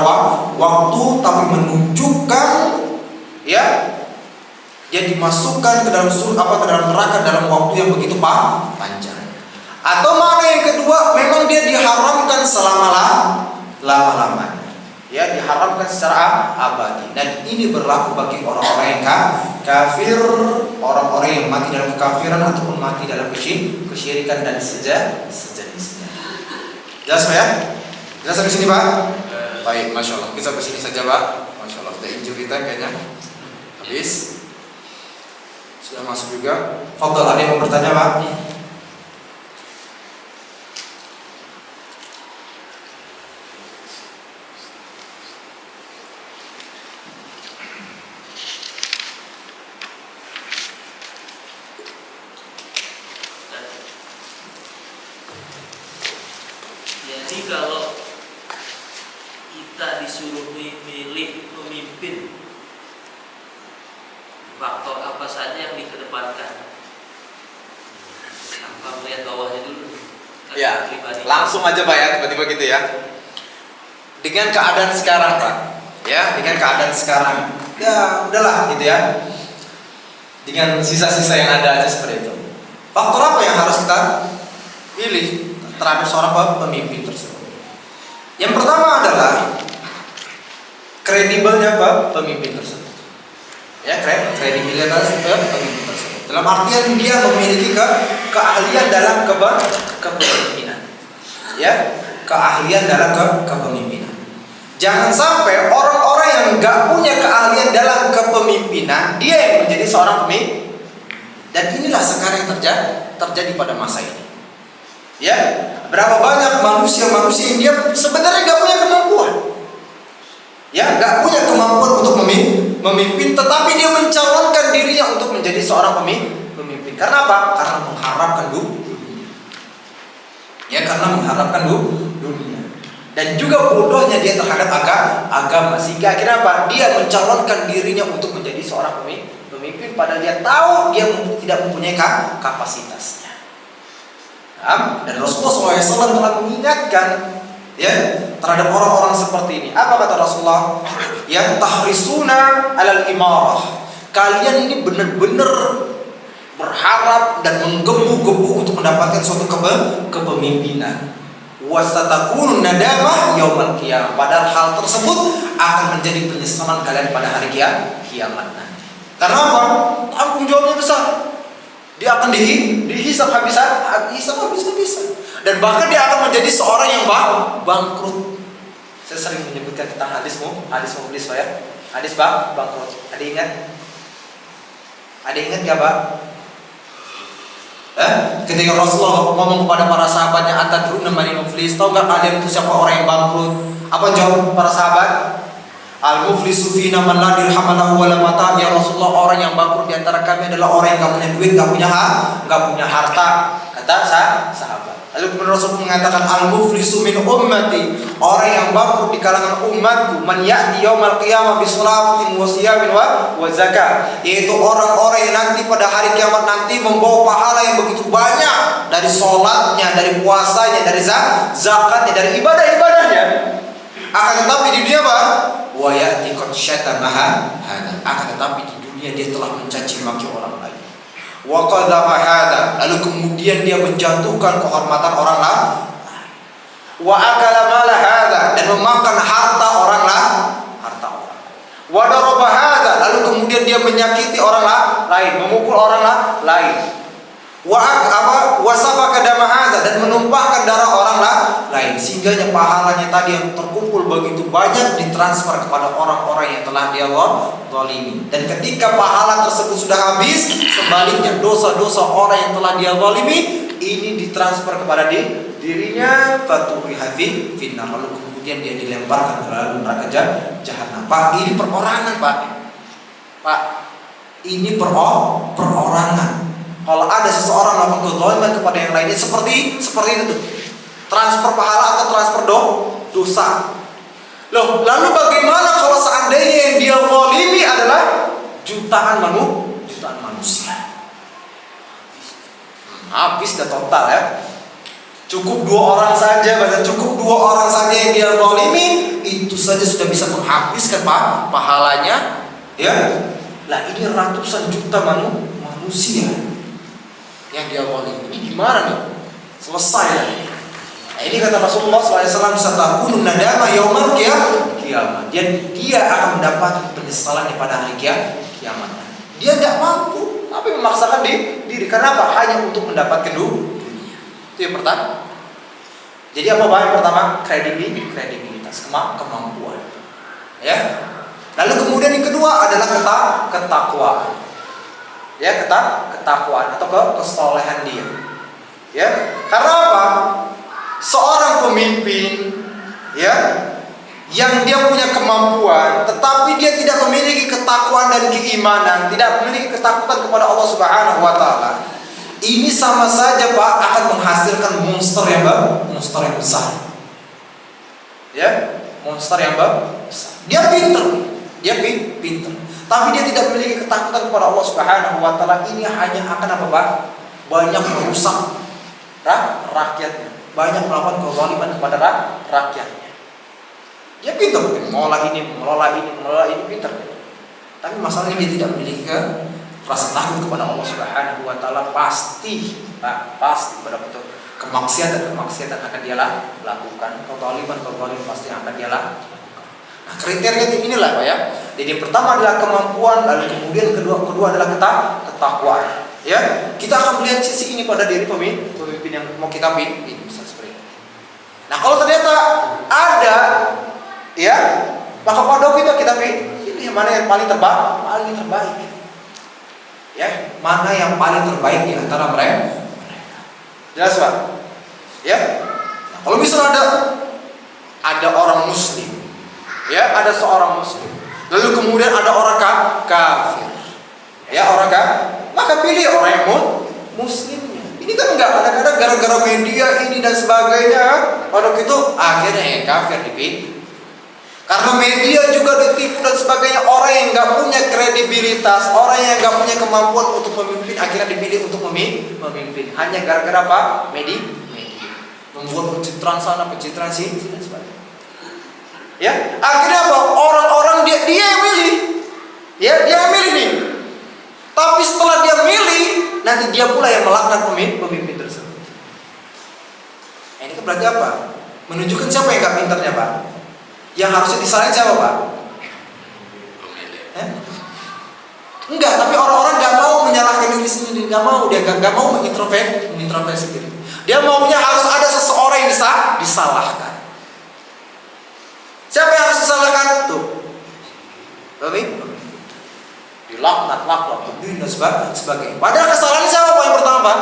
waktu, tapi menunjukkan ya, dia dimasukkan ke dalam ke dalam neraka dalam waktu yang begitu panjang. Atau mana yang kedua, memang dia diharamkan lama-lamanya. Ya, diharamkan secara abadi. Dan ini berlaku bagi orang-orang yang kafir, orang-orang yang mati dalam kekafiran ataupun mati dalam kesyirikan dan sejenisnya. Jelas ya? Jelas sampai sini, Pak? Baik, Masya Allah. Kita sampai sini saja, Pak. Masya Allah. Sudah injury time kayaknya. Habis. Sudah masuk juga. Fadhal, ada yang mau bertanya, Pak? Jadi kalau kita disuruh memilih pemimpin, faktor apa saja yang dikedepankan? Tanpa melihat bawahnya dulu. Ya, Pribadi. langsung aja Pak ya, tiba-tiba gitu ya. Dengan keadaan sekarang Pak, ya, dengan keadaan sekarang, ya udahlah gitu ya. Dengan sisa-sisa yang ada aja seperti itu. Faktor apa yang harus kita pilih terhadap seorang pemimpin tersebut? Yang pertama adalah kredibelnya pemimpin tersebut. Ya, kredibilitas pemimpin tersebut. Dalam artian dia memiliki keahlian dalam kepemimpinan. Ya, keahlian dalam kepemimpinan. Jangan sampai orang-orang yang nggak punya keahlian dalam kepemimpinan dia yang menjadi seorang pemimpin. Dan inilah sekarang yang terjadi pada masa ini. Ya, berapa banyak manusia-manusia yang dia sebenarnya nggak punya kemampuan. Ya, nggak punya kemampuan untuk memimpin, tetapi dia mencalonkan dirinya untuk menjadi seorang pemimpin. Karena apa? Karena mengharapkan dunia. Ya, karena mengharapkan dunia. Dan juga bodohnya dia terhadap agama. Sehingga akhirnya apa? Dia mencalonkan dirinya untuk menjadi seorang pemimpin, padahal dia tahu dia tidak mempunyai kapasitasnya. Dan Rasulullah SAW telah mengingatkan ya terhadap orang-orang seperti ini. Apa kata Rasulullah? Yang tahrisuna alal imarah. Kalian ini benar-benar berharap dan menggebu-gebu untuk mendapatkan suatu kepemimpinan. Wasatakun nadamah yaumal qiyamah. Padahal hal tersebut akan menjadi penyesalan kalian pada hari kiamat nanti. Karena apa? Tanggung jawabnya besar. Dia akan dihisap habis-habisan. Dan bahkan dia akan menjadi seorang yang bangkrut. Saya sering menyebutkan tentang hadis muflis ya. Hadis bangkrut. Ada ingat gak Pak? Ketika Rasulullah ngomong kepada para sahabatnya, atadruna manil muflis, tahu gak kalian itu siapa orang yang bangkrut? Apa jawab para sahabat? Al-muflisu fina man la dirham lahu wa la mata'. Ya Rasulullah, orang yang bangkrut di antara kami adalah orang yang enggak punya duit, enggak punya harta, kata sahabat. Lalu kemudian Rasul mengatakan al-muflisu min ummati, orang yang bangkrut di kalangan umatku, man ya'ti yaumal qiyamah bi sholatin wa siyamin wa zakat, yaitu orang-orang yang nanti pada hari kiamat nanti membawa pahala yang begitu banyak dari sholatnya, dari puasanya, dari zakatnya, dari ibadah-ibadahnya. Akan tetapi di dunia apa? Wa ya'ti qad syatamaha hada. Akan tetapi di dunia dia telah mencaci maki orang lain. Wa qadhafa hada. Lalu kemudian dia menjatuhkan kehormatan orang lain. Wa akala mala hada, dan memakan harta orang lain. Wa daraba hada. Lalu kemudian dia menyakiti orang lain, memukul orang lain. Wasafaka dama hadza, dan menumpahkan darah orang lain, sehingga pahalanya tadi yang terkumpul begitu banyak ditransfer kepada orang-orang yang telah dia zalimi. Dan ketika pahala tersebut sudah habis, sebaliknya dosa-dosa orang yang telah dia zalimi ini ditransfer kepada dirinya, fatuhiha finnar, lalu kemudian dia dilemparkan ke dalam neraka jahanam. Pak, ini perorangan, Pak. Ini perorangan. Kalau ada seseorang melakukan kezaliman kepada yang lainnya seperti itu tuh. Transfer pahala atau transfer dosa. Loh, lalu bagaimana kalau seandainya yang dia zalimi adalah jutaan manusia? Habis dah total ya. Cukup dua orang saja yang dia zalimi, itu saja sudah bisa menghabiskan pahalanya, ya. Lah ini ratusan juta manusia yang diawali. Ini gimana nih? Selesai lah. Nah, ini kata Rasulullah SAW, satakunu nadama yaumal kiamat. Dia akan mendapat penyesalan pada hari kiamat. Dia tidak mampu, tapi memaksakan diri. Karena apa? Hanya untuk mendapatkan dunia. Itu yang pertama. Jadi apa yang pertama? Kredibilitas, kemampuan. Ya. Lalu kemudian yang kedua adalah ketakwaan. Ya, ketakwaan atau kesolehan dia. Ya. Karena apa? Seorang pemimpin, ya, yang dia punya kemampuan, tetapi dia tidak memiliki ketakwaan dan keimanan, tidak memiliki ketakutan kepada Allah Subhanahu wa taala. Ini sama saja, Pak, akan menghasilkan monster yang besar. Ya, monster yang besar. Dia pintar. Tapi dia tidak memiliki ketakutan kepada Allah Subhanahu wa taala. Ini hanya akan apa, Pak? Banyak merusak rakyatnya. Banyak melakukan kezaliman kepada rakyatnya. Dia pintar, mengelola ini pintar. Tapi masalahnya dia tidak memiliki rasa takut kepada Allah Subhanahu wa taala. Pasti pada betul kemaksiatan akan dia lakukan, kezaliman pasti akan dia lakukan. Nah, kriteria inilah, Pak, ya. Jadi yang pertama adalah kemampuan, lalu kemudian kedua adalah ketakwaan. Ya, kita akan melihat sisi ini pada diri pemimpin yang mau kita pimpin. Nah, kalau ternyata ada, ya, maka pada kita pilih mana yang paling terbaik. Ya, mana yang paling terbaik di antara mereka. Jelas, Pak? Ya. Nah, kalau misalnya ada orang muslim, ya, ada seorang muslim, lalu kemudian ada orang kafir, ya, orang kafir, maka pilih orang yang muslimnya. Ini kan enggak kadang-kadang gara-gara media ini dan sebagainya, pada itu akhirnya yang kafir dipilih. Karena media juga ditipu dan sebagainya, orang yang enggak punya kredibilitas, orang yang enggak punya kemampuan untuk memimpin akhirnya dipilih untuk memimpin. Hanya gara-gara apa? Media. Membuat pencitraan sana, pencitraan sini dan sebagainya. Ya, akhirnya apa? Orang-orang dia yang milih. Ya, dia yang milih nih. Tapi setelah dia milih, nanti dia pula yang melaknat pemimpin tersebut. Ini kan berarti apa? Menunjukkan siapa yang gak pintarnya, Pak? Yang harusnya disalahin siapa, Pak? Enggak, tapi orang-orang gak mau menyalahkan diri sendiri. Gak mau, dia gak mau mengintervensi diri. Dia maunya harus ada seseorang yang disalahkan. Siapa yang harus disalahkan? Tuh, pemimpin. Dilaknat, begini dan sebagainya. Padahal kesalahan siapa yang pertama, Pak?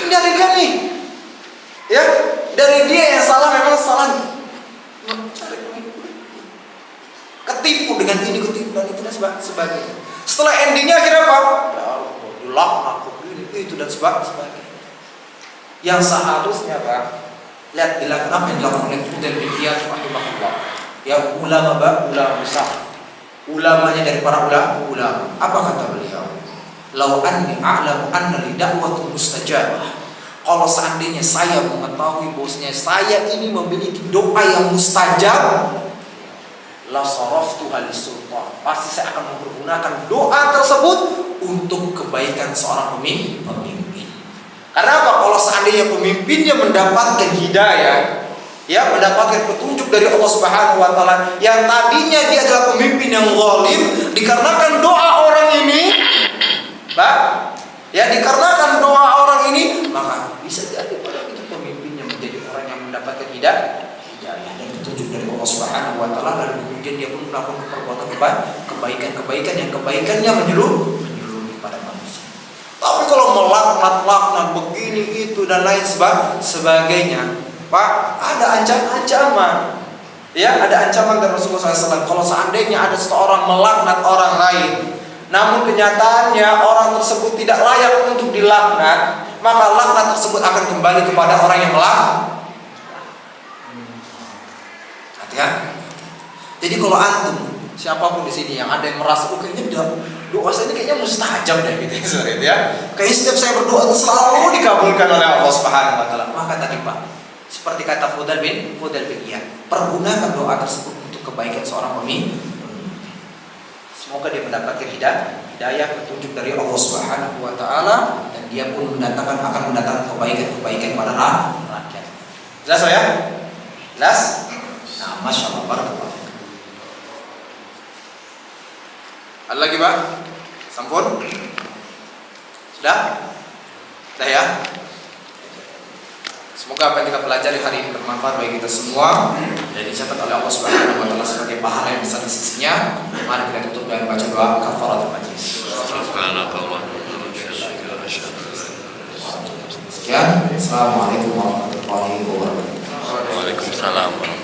Dari dia nih. Ya, dari dia yang salah, memang salahnya. Ketipu dengan ini, ketipu dan itu dan sebagainya. Setelah endingnya akhirnya apa? Ya, dilaknat, begini, itu dan sebagainya. Yang seharusnya, Pak, lihat dilakukan apa yang dilakukan oleh Fudail bin Iyad rahimahullah. Ya, ulama besar. Ulamanya dari para ulama. Apa kata beliau? Lau anni a'lamu anna li da'watu mustajabah. Kalau seandainya saya mengetahui bahwasanya saya ini memiliki doa yang mustajab, la saraftuha lis-sultan. Pasti saya akan mempergunakan doa tersebut untuk kebaikan seorang pemimpin. Karena apa? Kalau seandainya pemimpinnya mendapatkan hidayah, ya, mendapatkan petunjuk dari Allah Subhanahu wa taala, yang tadinya dia adalah pemimpin yang zalim, dikarenakan doa orang ini, Pak, ya, dikarenakan doa orang ini, maka bisa jadi pada itu pemimpinnya menjadi orang yang mendapatkan hidayah dan petunjuk dari Allah Subhanahu wa taala, dan kemudian dia pun melakukan perbuatan kebaikan yang kebaikannya menyeluruh kepada manusia. Tapi kalau melaknat begini itu dan lain sebagainya, Pak, ada ancaman. Ya, ada ancaman dari Rasulullah SAW. Kalau seandainya ada seorang melaknat orang lain, namun kenyataannya orang tersebut tidak layak untuk dilaknat, maka laknat tersebut akan kembali kepada orang yang melaknat. Hati-hati. Jadi kalau antum, siapapun di sini yang ada yang merasa, kayaknya doa saya ini kayaknya mustajab deh, gitu ya. Kayaknya setiap saya berdoa itu selalu dikabulkan oleh Allah Subhanahu wa taala. Maka tadi, Pak, seperti kata Fudail bin Iyad, pergunakan doa tersebut untuk kebaikan seorang pemimpin. semoga dia mendapatkan hidayah petunjuk dari Allah Subhanahu wa taala, dan dia pun akan mendatangkan kebaikan pada rakyat. Jelas ya? Jelas? Nah, Masya Allah, barakallah. Ada lagi Pak? Sampun? Sudah? Sudah ya? Semoga apa yang kita pelajari hari ini bermanfaat bagi kita semua dan dicatat oleh Allah Subhanahu wa taala sebagai pahala yang besar di sisinya. Mari kita tutup dengan baca doa kafaratul majlis. Sekian. Assalamualaikum warahmatullahi wabarakatuh. Waalaikumsalam.